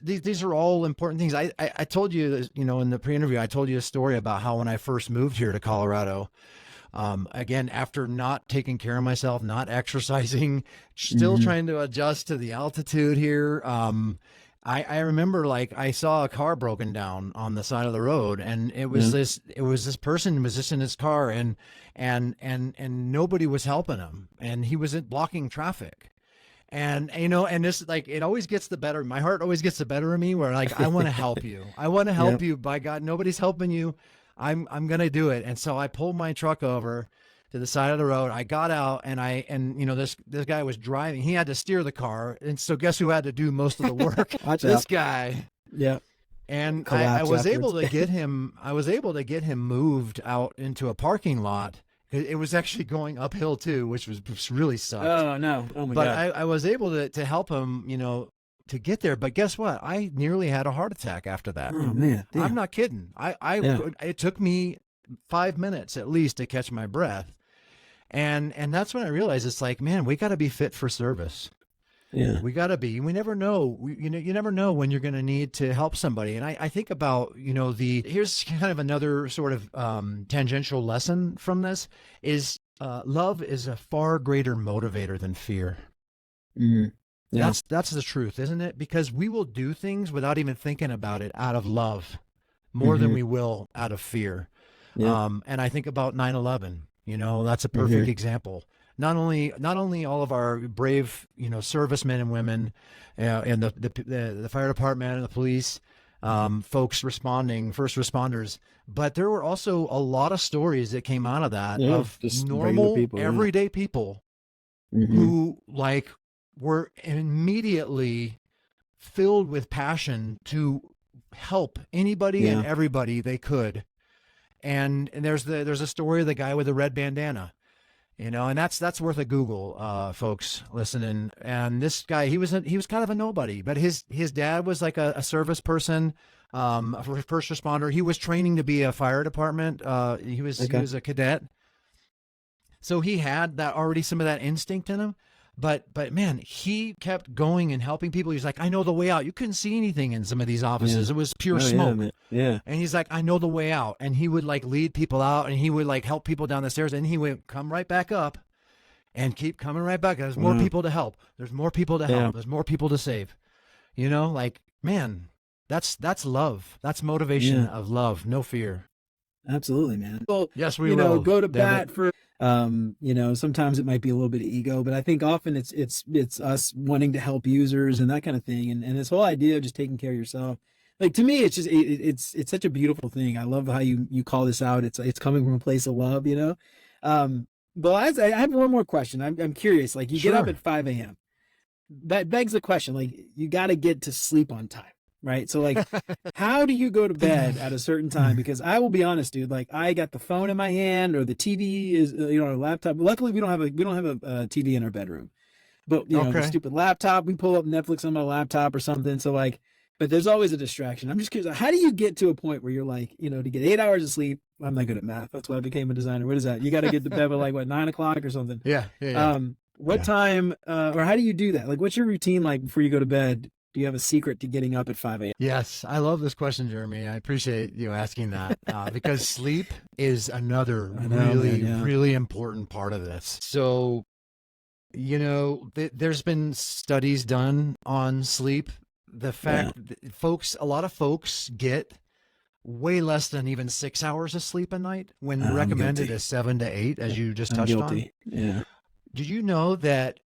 These are all important things. I told you, you know, in the pre-interview, I told you a story about how when I first moved here to Colorado, again, after not taking care of myself, not exercising, still trying to adjust to the altitude here. I remember, like, I saw a car broken down on the side of the road, and it was this person was just in his car, and nobody was helping him, and he was blocking traffic. And, you know, and this, like, it always gets the better. My heart always gets the better of me, where, like, I want to help you. I want to help you. By God, nobody's helping you. I'm going to do it. And so I pulled my truck over to the side of the road. I got out, and you know, this guy was driving. He had to steer the car. And so guess who had to do most of the work? This guy. Yeah. And I collapse was able afterwards. to get him. I was able to get him moved out into a parking lot. It was actually going uphill too, which really sucked. Oh no! Oh my But God! I was able to help him, to get there. But guess what? I nearly had a heart attack after that. Oh man! Damn. I'm not kidding. Yeah. It took me 5 minutes at least to catch my breath. And that's when I realized it's like, man, we got to be fit for service. Yeah. We got to be. We never know. You never know when you're going to need to help somebody. And I think about, here's kind of another sort of tangential lesson from this is love is a far greater motivator than fear. Mm. Yeah. That's the truth, isn't it? Because we will do things without even thinking about it out of love more than we will out of fear. Yeah. And I think about 9/11, that's a perfect example. Not only all of our brave, servicemen and women, and the fire department and the police, folks responding, first responders, but there were also a lot of stories that came out of that of just normal, people, everyday people who were immediately filled with passion to help anybody and everybody they could. And there's a story of the guy with the red bandana. And that's worth a Google, folks listening. And this guy, he was kind of a nobody, but his dad was like a service person, a first responder. He was training to be a fire department. He was a cadet, so he had that already, some of that instinct in him. But man, he kept going and helping people. He's like, I know the way out. You couldn't see anything in some of these offices. It was pure smoke. Yeah. And he's like, I know the way out. And he would like lead people out, and he would like help people down the stairs, and he would come right back up and keep coming right back. There's more people to help. There's more people to help. There's more people to save. Like, man, that's love. That's motivation of love, no fear. Absolutely, man. Well, yes, we will go to bat for, sometimes it might be a little bit of ego, but I think often it's us wanting to help users and that kind of thing. And this whole idea of just taking care of yourself, like, to me, it's just, it's such a beautiful thing. I love how you call this out. It's coming from a place of love, but I have one more question. I'm curious, like, you get up at 5 a.m. That begs the question, like, you got to get to sleep on time. Right. So, like, how do you go to bed at a certain time? Because I will be honest, dude, like, I got the phone in my hand, or the TV is, our laptop. Luckily, we don't have a TV in our bedroom, but the stupid laptop, we pull up Netflix on my laptop or something. So, like, but there's always a distraction. I'm just curious, how do you get to a point where you're like, to get 8 hours of sleep? I'm not good at math. That's why I became a designer. What is that? You got to get to bed at like 9 o'clock or something. Yeah. What time, or how do you do that? Like, what's your routine like before you go to bed? Do you have a secret to getting up at 5 a.m.? Yes, I love this question, Jeremy. I appreciate you asking that because sleep is another really important part of this. So, there's been studies done on sleep. The fact that a lot of folks get way less than even 6 hours of sleep a night when recommended is 7 to 8, as you just touched on. Yeah. Did you know that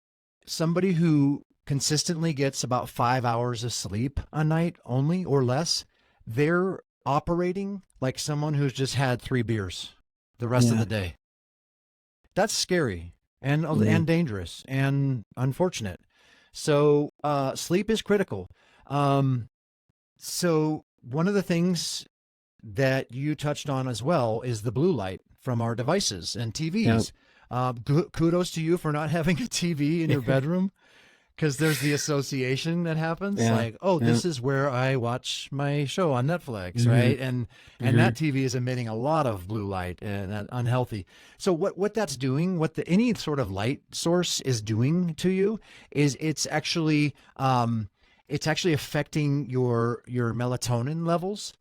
somebody who consistently gets about 5 hours of sleep a night only or less, they're operating like someone who's just had 3 beers the rest of the day? That's scary and dangerous and unfortunate. So sleep is critical. So one of the things that you touched on as well is the blue light from our devices and TVs. Kudos to you for not having a TV in your bedroom. Because there's the association that happens, this is where I watch my show on Netflix, right? And that TV is emitting a lot of blue light and that unhealthy. So what that's doing, any sort of light source is doing to you, is it's actually affecting your melatonin levels,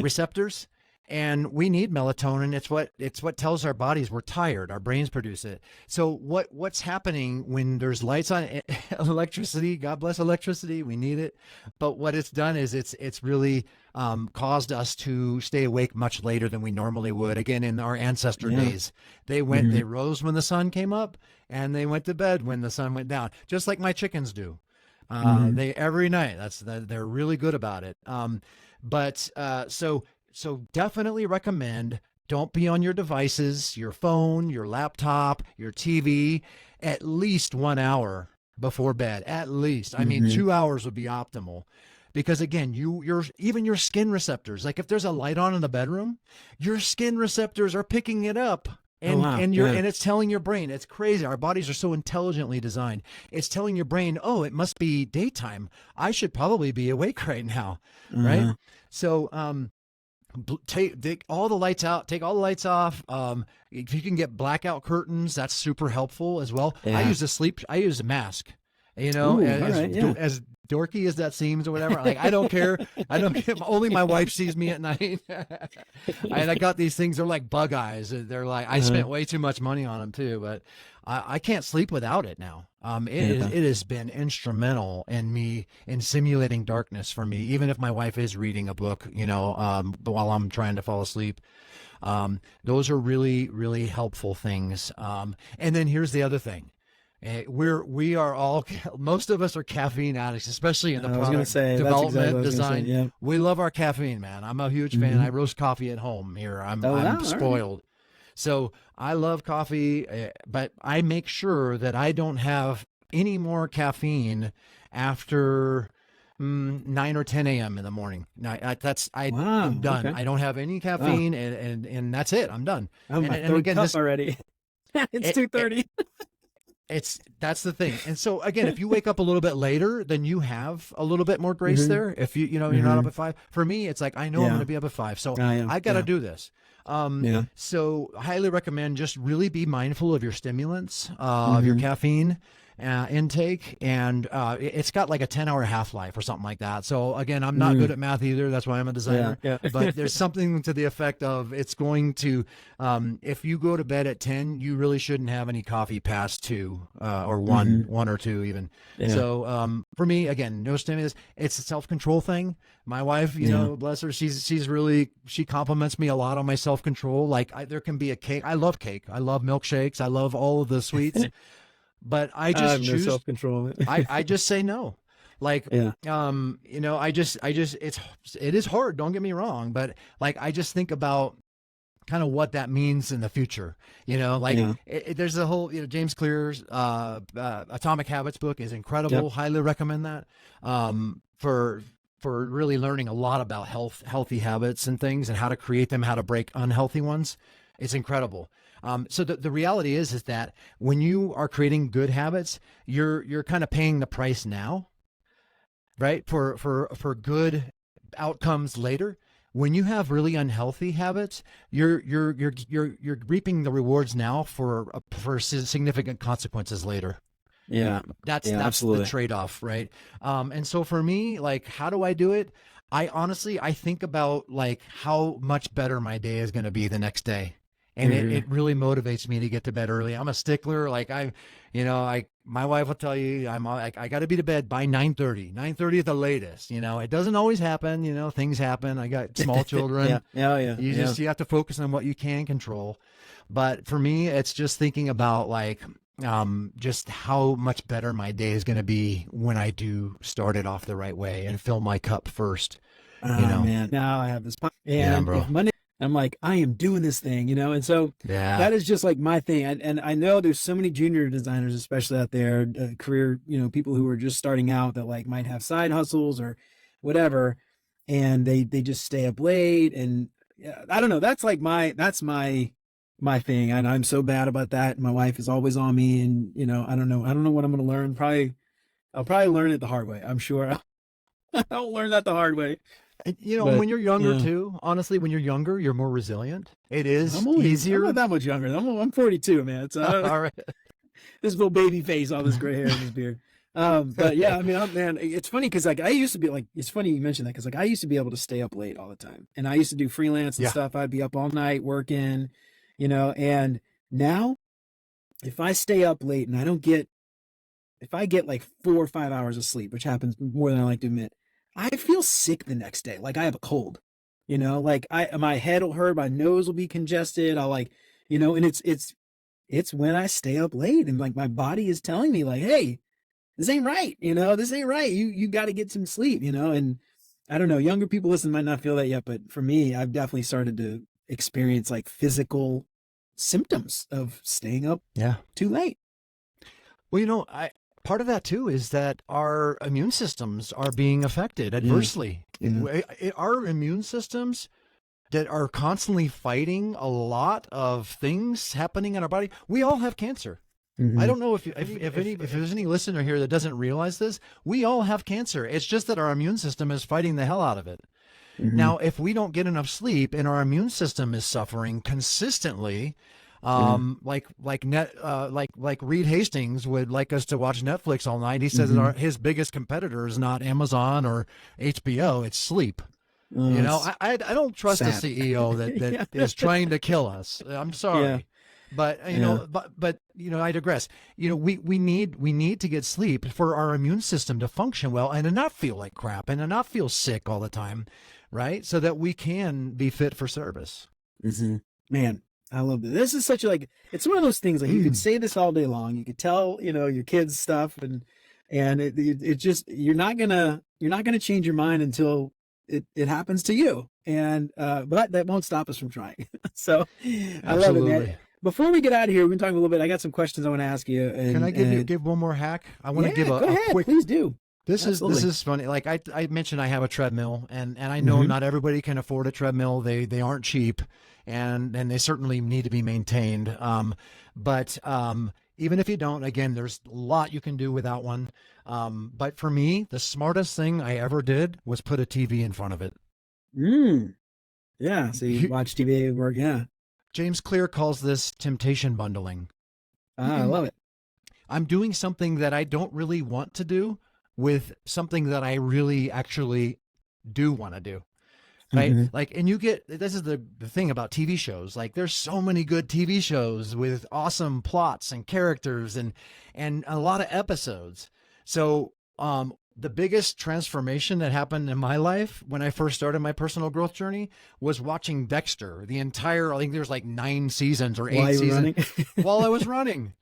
receptors. And we need melatonin. It's what tells our bodies we're tired. Our brains produce it. So what's happening when there's lights on? Electricity, God bless electricity, we need it. But what it's done is it's really caused us to stay awake much later than we normally would. Again, in our ancestor days, they rose when the sun came up, and they went to bed when the sun went down, just like my chickens do. They every night. They're really good about it. So definitely recommend, don't be on your devices, your phone, your laptop, your TV, at least 1 hour before bed. At least. I mean, 2 hours would be optimal. because again, even your skin receptors, like if there's a light on in the bedroom, your skin receptors are picking it up. And and it's telling your brain, it's crazy. Our bodies are so intelligently designed. It's telling your brain, oh, it must be daytime. I should probably be awake right now, right? So take all the lights out, take all the lights off. If you can get blackout curtains, that's super helpful as well. I use a mask, as dorky as that seems or whatever. Like, I don't care. Only my wife sees me at night. And I got these things. They're like bug eyes. They're like, I spent way too much money on them too, but I can't sleep without it now. It has been instrumental in simulating darkness for me, even if my wife is reading a book, while I'm trying to fall asleep. Those are really, really helpful things. And then here's the other thing. We are all, most of us are caffeine addicts, especially in the product development, design. Yeah. We love our caffeine, man. I'm a huge fan. I roast coffee at home here. I'm spoiled. Right. So I love coffee, but I make sure that I don't have any more caffeine after 9 or 10 a.m. in the morning. I'm done. Okay. I don't have any caffeine, and that's it. I'm done. I'm again, cup already. It's 2:30. That's the thing. And so again, if you wake up a little bit later, then you have a little bit more grace there. If you're not up at 5. For me, it's like, I know I'm going to be up at 5. So I got to do this. So I highly recommend just really be mindful of your stimulants, of your caffeine intake, and it's got like a 10-hour half-life or something like that. So again, I'm not good at math either. That's why I'm a designer. But there's something to the effect of, it's going to, if you go to bed at 10, you really shouldn't have any coffee past 2 or 1 or 2 even. So for me, again, no stimulus. It's a self-control thing. My wife, bless her, she compliments me a lot on my self-control. Like, there can be a cake. I love cake. I love milkshakes. I love all of the sweets. But I just choose self-control. I just say no. Like, it is hard. Don't get me wrong. But like, I just think about kind of what that means in the future. There's a whole, James Clear's Atomic Habits book is incredible. Highly recommend that for really learning a lot about healthy habits and things, and how to create them, how to break unhealthy ones. It's incredible. So the reality is that when you are creating good habits, you're kind of paying the price now, right? For good outcomes later. When you have really unhealthy habits, you're reaping the rewards now for significant consequences later. That's the trade-off, right? And so for me, like, how do I do it? I think about like how much better my day is going to be the next day. And it really motivates me to get to bed early. I'm a stickler. Like, my wife will tell you, I got to be to bed by 9:30 at the latest. It doesn't always happen. Things happen. I got small children. You have to focus on what you can control. But for me, it's just thinking about like, just how much better my day is going to be when I do start it off the right way and fill my cup first. Man, now I have this. And bro. If Monday, I'm like, I am doing this thing, and so that is just like my thing. And I know there's so many junior designers, especially out there, career, people who are just starting out that like might have side hustles or whatever, and they just stay up late. And I don't know, that's my thing. And I'm so bad about that. My wife is always on me, and I don't know what I'm going to learn. I'll probably learn it the hard way. I'm sure I'll learn that the hard way. But, when you're younger too, honestly, when you're younger, you're more resilient. It is easier. I'm not that much younger. I'm 42, man. It's all right. This little baby face, all this gray hair and this beard. But yeah, I mean, man, it's funny because like I used to be like, it's funny you mentioned that because like I used to be able to stay up late all the time, and I used to do freelance and stuff. I'd be up all night working, and now if I stay up late and if I get like 4 or 5 hours of sleep, which happens more than I like to admit, I feel sick the next day. Like I have a cold, like my head will hurt, my nose will be congested. I'll like, and it's when I stay up late and like my body is telling me like, hey, this ain't right. This ain't right. You got to get some sleep, and I don't know, younger people listening might not feel that yet, but for me, I've definitely started to experience like physical symptoms of staying up too late. Well, part of that too is that our immune systems are being affected adversely. Our immune systems that are constantly fighting a lot of things happening in our body. We all have cancer. I don't know if there's any listener here that doesn't realize this. We all have cancer. It's just that our immune system is fighting the hell out of it. Now, if we don't get enough sleep and our immune system is suffering consistently, like Reed Hastings would like us to watch Netflix all night. He says that his biggest competitor is not Amazon or HBO, it's sleep. I don't trust a CEO that is trying to kill us. I'm sorry. But I digress. We need to get sleep for our immune system to function well and to not feel like crap and to not feel sick all the time, right? So that we can be fit for service. Man, I love this. This is such it's one of those things like you could say this all day long. You could tell your kids stuff and it just you're not gonna change your mind until it happens to you. And but that won't stop us from trying. So I love it, man. Before we get out of here, we're going to talk a little bit. I got some questions I want to ask you. Can I give one more hack? I want to give a quick. Please do. This is funny. Like I mentioned, I have a treadmill, and I know not everybody can afford a treadmill. They aren't cheap, and they certainly need to be maintained. But even if you don't, again, there's a lot you can do without one. But for me, the smartest thing I ever did was put a TV in front of it. Yeah. So you watch TV at work. Yeah. James Clear calls this temptation bundling. I love it. I'm doing something that I don't really want to do with something that I really actually do want to do. Right. And this is the thing about TV shows. Like there's so many good TV shows with awesome plots and characters and a lot of episodes. So, the biggest transformation that happened in my life when I first started my personal growth journey was watching Dexter, I think there's like 9 seasons or 8 seasons while I was running.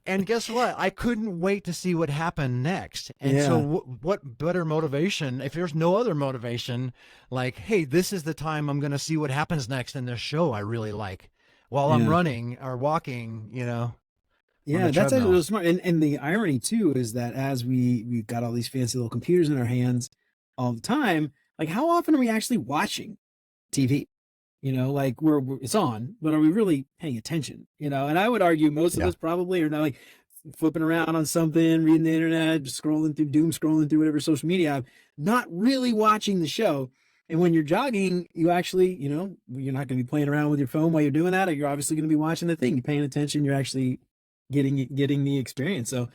And guess what? I couldn't wait to see what happened next. And so what better motivation, if there's no other motivation, like, hey, this is the time I'm going to see what happens next in this show I really like while I'm running or walking, Yeah, that's actually really smart. And the irony too is that as we've got all these fancy little computers in our hands all the time, like how often are we actually watching TV? Like it's on, but are we really paying attention? And I would argue most of us probably are not like flipping around on something, reading the internet, just doom scrolling through whatever social media, not really watching the show. And when you're jogging, you actually, you're not going to be playing around with your phone while you're doing that. Or you're obviously going to be watching the thing. You're paying attention. You're actually getting the experience. So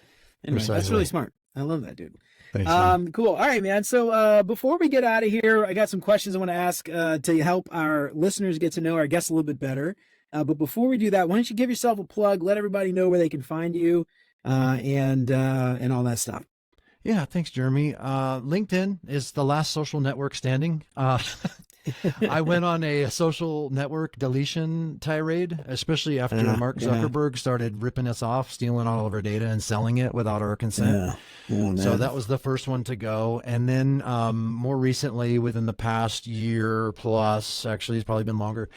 anyway, that's really smart. I love that, dude. Thanks, cool. All right, man. So before we get out of here, I got some questions I want to ask to help our listeners get to know our guests a little bit better. But before we do that, why don't you give yourself a plug, let everybody know where they can find you and all that stuff. Yeah, thanks, Jeremy. LinkedIn is the last social network standing. I went on a social network deletion tirade, especially after Mark Zuckerberg started ripping us off, stealing all of our data and selling it without our consent. So that was the first one to go. And then more recently, within the past year plus, actually it's probably been longer,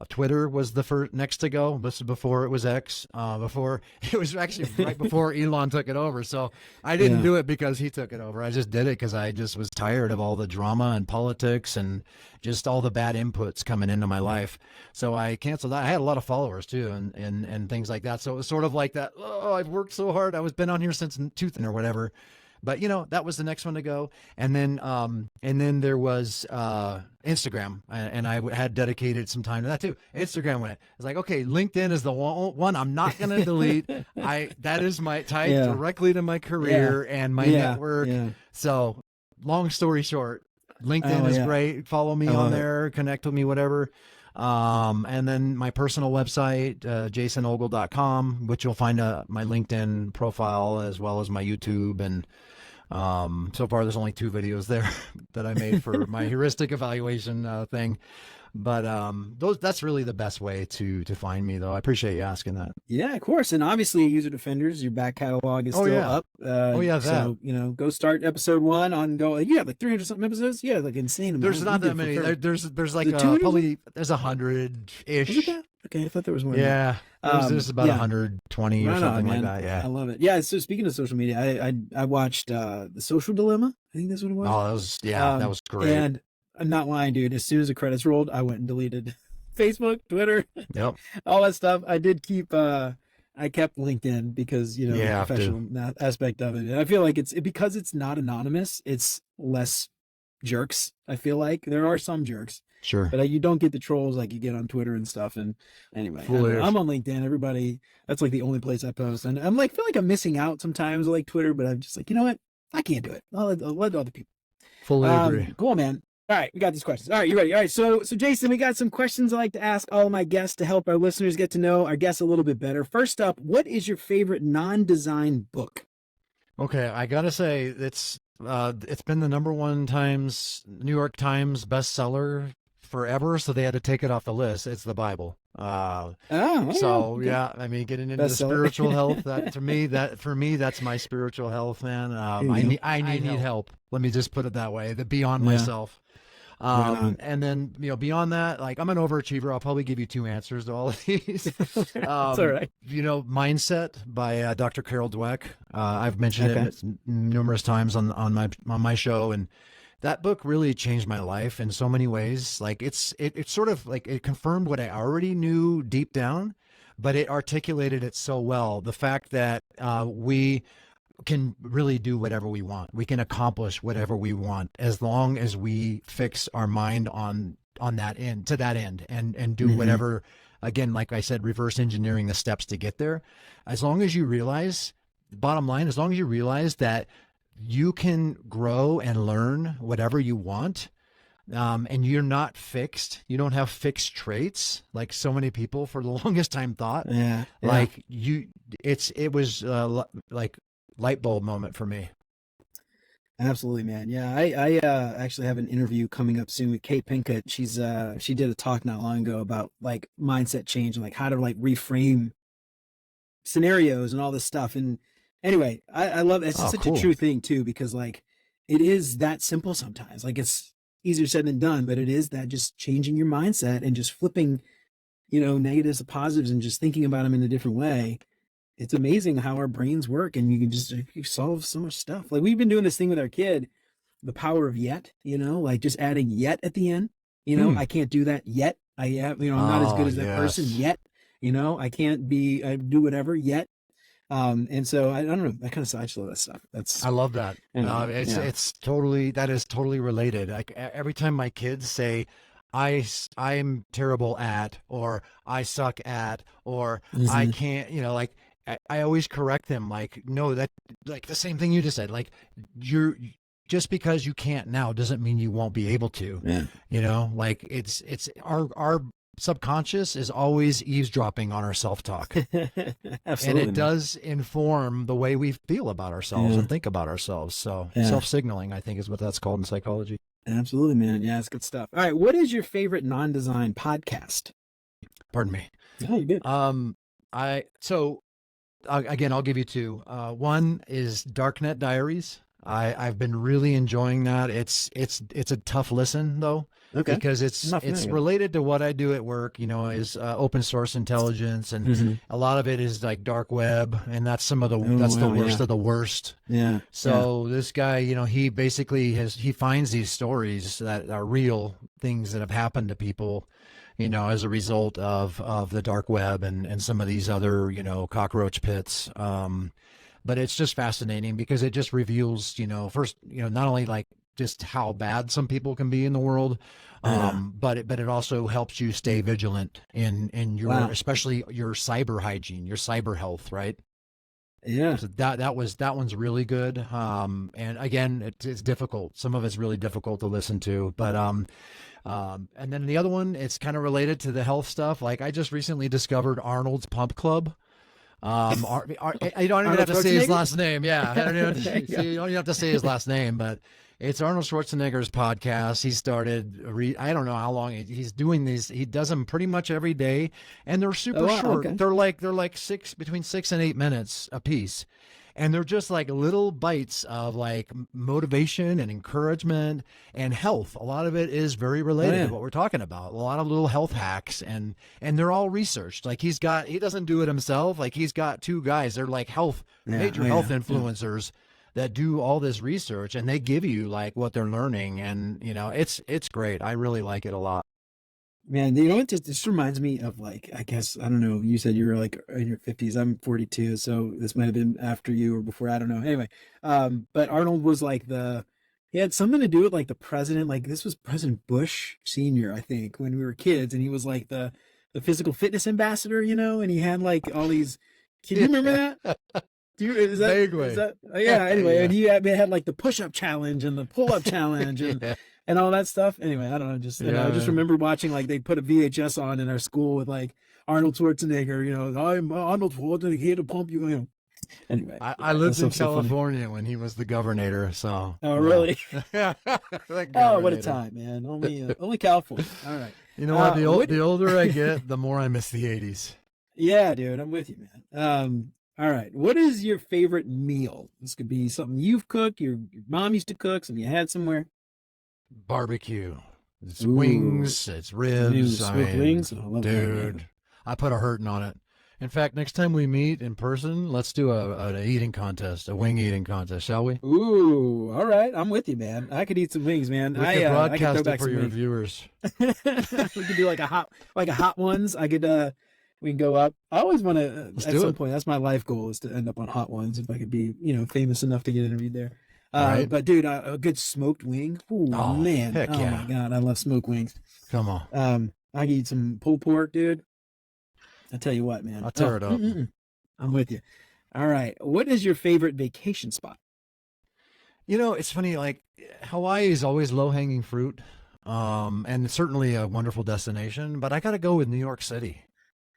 Twitter was the first next to go. This is before it was X, before it was actually right before Elon took it over. So I didn't do it because he took it over. I just did it because I just was tired of all the drama and politics and just all the bad inputs coming into my life. So I canceled that. I had a lot of followers too and things like that. So it was sort of like that, oh, I've worked so hard. I was been on here since 2000 or whatever. But that was the next one to go. And then there was Instagram, and I had dedicated some time to that too. Instagram went. It's like, okay, LinkedIn is the one I'm not going to delete. That is tied directly to my career and my network. So long story short, LinkedIn is great. Follow me on there, connect with me, whatever. And then my personal website, jasonogle.com, which you'll find my LinkedIn profile as well as my YouTube. And so far there's only 2 videos there that I made for my heuristic evaluation thing. But that's really the best way to find me, though. I appreciate you asking that. Yeah, of course. And obviously, User Defenders, your back catalog is still up. So go start episode 1 on go. You have like 300 something episodes. Yeah, like insane. There's not that many. There's like probably there's 100-ish. Okay, I thought there was more. Yeah, there's about 120 or something like that. Yeah, I love it. Yeah. So speaking of social media, I watched The Social Dilemma. I think that's what it was. oh, that was great. And I'm not lying, dude. As soon as the credits rolled, I went and deleted Facebook, Twitter, Yep. all that stuff. I did keep. I kept LinkedIn because the professional aspect of it. And I feel like because it's not anonymous. It's less jerks. I feel like there are some jerks. Sure. But you don't get the trolls like you get on Twitter and stuff. And anyway, I'm on LinkedIn. Everybody, that's like the only place I post. And I'm like, feel like I'm missing out sometimes. I like Twitter, but I'm just like, you know what? I can't do it. I'll let other people. Fully agree. Cool, man. All right, we got these questions. All right, you ready? All right, so Jason, we got some questions I like to ask all of my guests to help our listeners get to know our guests a little bit better. First up, what is your favorite non-design book? Okay, I gotta say it's been the #1 New York Times bestseller forever, so they had to take it off the list. It's the Bible. Yeah, I mean, getting into the spiritual health, for me, that's my spiritual health, man. I need help. Let me just put it that way. The beyond myself. And then, beyond that, like, I'm an overachiever. I'll probably give you 2 answers to all of these. That's all right. Mindset by Dr. Carol Dweck. I've mentioned it numerous times on my show, and that book really changed my life in so many ways. Like, it's sort of like it confirmed what I already knew deep down, but it articulated it so well. The fact that we can really do whatever we want. We can accomplish whatever we want as long as we fix our mind on that end, to that end, and do whatever, again, like I said, reverse engineering the steps to get there. As long as you realize, bottom line, as long as you realize that you can grow and learn whatever you want, and you're not fixed. You don't have fixed traits like so many people for the longest time thought. Yeah. Like it was like light bulb moment for me. Absolutely, man. Yeah, I actually have an interview coming up soon with Kate Pinkett. She did a talk not long ago about like mindset change and like how to like reframe scenarios and all this stuff. And anyway, I love it. It's such a true thing too, because like it is that simple sometimes. Like it's easier said than done, but it is that just changing your mindset and just flipping, negatives to positives and just thinking about them in a different way. It's amazing how our brains work, and you solve so much stuff. Like we've been doing this thing with our kid, the power of yet, like just adding yet at the end. I can't do that yet. I'm not as good as that person yet. I can't do whatever yet. And so I don't know. I kind of love that stuff. I love that. It's totally related. Like every time my kids say, I'm terrible at, or I suck at, or I can't, I always correct them. Like, no, that, like the same thing you just said, like just because you can't now doesn't mean you won't be able to. Yeah. Like it's our subconscious is always eavesdropping on our self-talk. Absolutely. And it does inform the way we feel about ourselves and think about ourselves. So self-signaling, I think, is what that's called in psychology. Absolutely, man. Yeah, it's good stuff. All right. What is your favorite non-design podcast? Pardon me. Oh, you good. Again, I'll give you 2. One is Darknet Diaries. I've been really enjoying that. It's a tough listen though, because it's related to what I do at work. Is open source intelligence, and a lot of it is like dark web, and that's the worst of the worst. Yeah. So this guy, he basically he finds these stories that are real things that have happened to people, as a result of the dark web and some of these other, cockroach pits. But it's just fascinating because it just reveals, first, not only like just how bad some people can be in the world, but it also helps you stay vigilant in your, especially your cyber hygiene, your cyber health, right? Yeah. So that one's really good. And again, it's difficult. Some of it's really difficult to listen to, but, and then the other one, it's kind of related to the health stuff. Like I just recently discovered Arnold's Pump Club. I don't even have to say his last name. Yeah. You don't even have to say his last name, but it's Arnold Schwarzenegger's podcast. He started, I don't know how long he's doing these. He does them pretty much every day, and they're super short. Okay. They're like between 6 and 8 minutes a piece. And they're just like little bites of like motivation and encouragement and health. A lot of it is very related to what we're talking about. A lot of little health hacks, and they're all researched. Like he doesn't do it himself. Like he's got two guys. They're like major health influencers that do all this research, and they give you like what they're learning. And it's great. I really like it a lot. Man, what this reminds me of, like, I guess, I don't know, you said you were like in your 50s. I'm 42, so this might have been after you or before, I don't know. Anyway, but Arnold was like he had something to do with like the president, like this was President Bush Sr., I think, when we were kids, and he was like the physical fitness ambassador, and he had like all these, can you remember that? Vaguely. Yeah, anyway, and he had like the push-up challenge and the pull-up challenge and all that stuff. Anyway, I don't know. I just remember watching, like, they put a VHS on in our school with like Arnold Schwarzenegger. I'm Arnold Schwarzenegger here to pump you. Anyway, I lived in California when he was the governor. So. Oh, really? Yeah. Oh, what a time, man! Only California. All right. You know what? The older I get, the more I miss the '80s. Yeah, dude, I'm with you, man. All right. What is your favorite meal? This could be something you've cooked, your mom used to cook, something you had somewhere. Barbecue. It's wings, it's ribs. Smoked wings? I love dude, that. I put a hurting on it. In fact, next time we meet in person, let's do an eating contest, a wing eating contest, shall we? Ooh, all right. I'm with you, man. I could eat some wings, man. We could broadcast it for your wings. viewers. We could do like a hot ones. We can go up. I always want to, at some point, that's my life goal, is to end up on Hot Ones, if I could be, famous enough to get interviewed there. Right. But dude, a good smoked wing. Ooh, man. Heck yeah. My God. I love smoked wings. Come on. I can eat some pulled pork, dude. I tell you what, man. I'll tear it up. I'm with you. All right. What is your favorite vacation spot? It's funny, like Hawaii is always low-hanging fruit. And certainly a wonderful destination, but I got to go with New York City.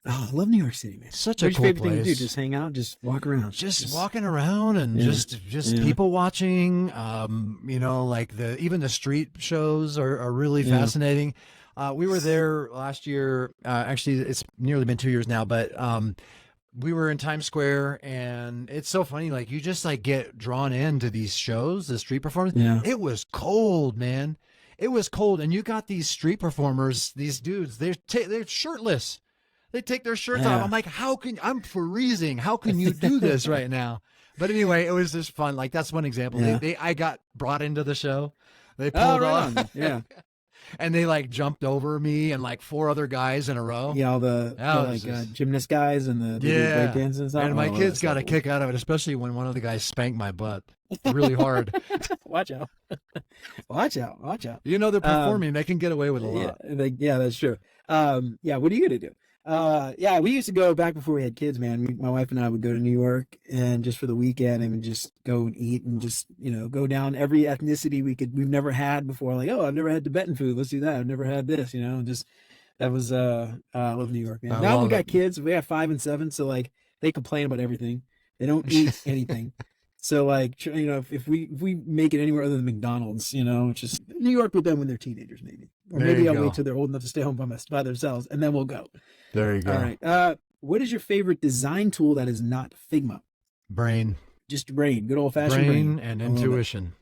Oh, I love New York City, man. Such a cool favorite place. thing to do? Just hang out, just walk around. Just walking around and just people watching. Like even the street shows are really fascinating. We were there last year. Actually, it's nearly been 2 years now, but we were in Times Square, and it's so funny. Like you just like get drawn into these shows, the street performance. Yeah. It was cold, man. It was cold, and you got these street performers, these dudes. They're shirtless. They take their shirts off. I'm like, I'm freezing. How can you do this right now? But anyway, it was just fun. Like that's one example. Yeah. I got brought into the show. They pulled on. Yeah. And they like jumped over me and like 4 other guys in a row. Yeah, all the gymnast guys and the break dancers and stuff. And my kids got a kick out of it, especially when one of the guys spanked my butt really hard. Watch out. Watch out. They're performing. They can get away with a lot. Yeah, that's true. What are you going to do? We used to go back before we had kids, man. My wife and I would go to New York and just for the weekend and just go and eat and just, go down every ethnicity we've never had before. Like, oh, I've never had Tibetan food. Let's do that. I've never had this, that was, I love New York, man. Now we got kids. We have 5 and 7. So like they complain about everything. They don't eat anything. So like, if we make it anywhere other than McDonald's, just New York with them when they're teenagers, maybe. Or maybe I'll wait till they're old enough to stay home by themselves, and then we'll go. There you go. All right. What is your favorite design tool that is not Figma? Brain. Just brain. Good old-fashioned brain. And intuition.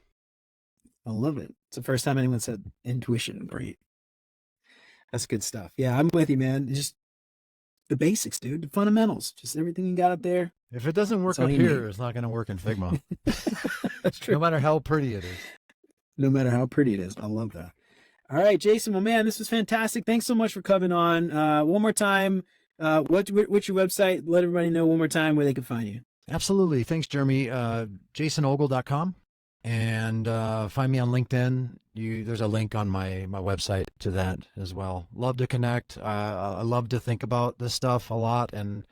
I love it. It's the first time anyone said intuition. Great. That's good stuff. Yeah, I'm with you, man. Just the basics, dude. The fundamentals. Just everything you got up there. If it doesn't work up here, it's not going to work in Figma. That's true. No matter how pretty it is. No matter how pretty it is. I love that. All right, Jason, well, man, this was fantastic. Thanks so much for coming on. One more time, what's your website? Let everybody know one more time where they can find you. Absolutely. Thanks, Jeremy. JasonOgle.com. And find me on LinkedIn. There's a link on my website to that as well. Love to connect. I love to think about this stuff a lot and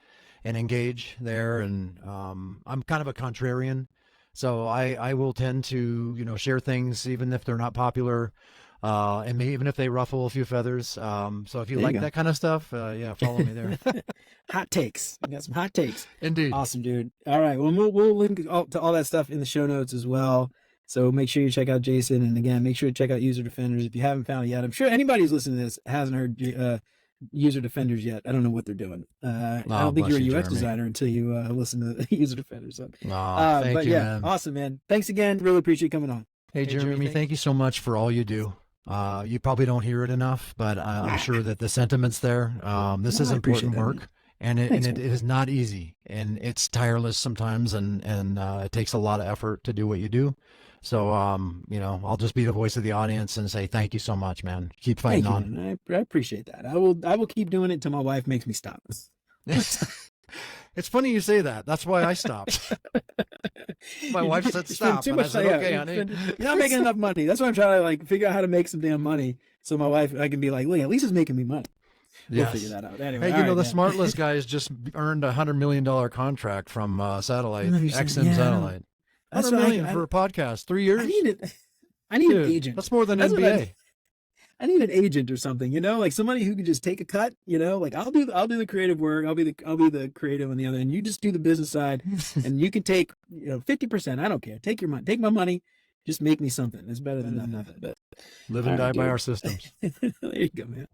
engage there. And I'm kind of a contrarian. So I will tend to, share things even if they're not popular. And even if they ruffle a few feathers. So if you like that kind of stuff, follow me there. Hot takes. We got some hot takes. Indeed. Awesome, dude. All right. Well, we'll link to all that stuff in the show notes as well. So make sure you check out Jason. And again, make sure to check out User Defenders if you haven't found it yet. I'm sure anybody who's listening to this hasn't heard user defenders yet. I don't know what they're doing. I don't think you're a UX designer until you listen to user defenders. So. Thank you, man. Awesome, man. Thanks again. Really appreciate you coming on. Hey, Jeremy, thank you so much for all you do. You probably don't hear it enough, but I'm sure that the sentiment's there. This is important work, and it is not easy, and it's tireless sometimes, and it takes a lot of effort to do what you do. So, you know, I'll just be the voice of the audience and say thank you so much, man. Keep fighting on. Man. I appreciate that. I will keep doing it until my wife makes me stop. It's funny you say that. That's why I stopped. My wife said stop, and I said, okay, honey. You're not making enough money. That's why I'm trying to like figure out how to make some damn money. So my wife, I can be like, look, at least it's making me money. We'll figure that out. Anyway, hey, you know, the SmartList guys just earned $100 million contract from satellite, XM satellite. $100 million for a podcast, 3 years. I need an agent. That's more than NBA. I need an agent or something, you know, like somebody who can just take a cut, you know, like I'll do the creative work. I'll be the creative on the other end. You just do the business side, and you can take, you know, 50%. I don't care. Take your money. Take my money. Just make me something. It's better than nothing. But live and die by our systems. There you go, man.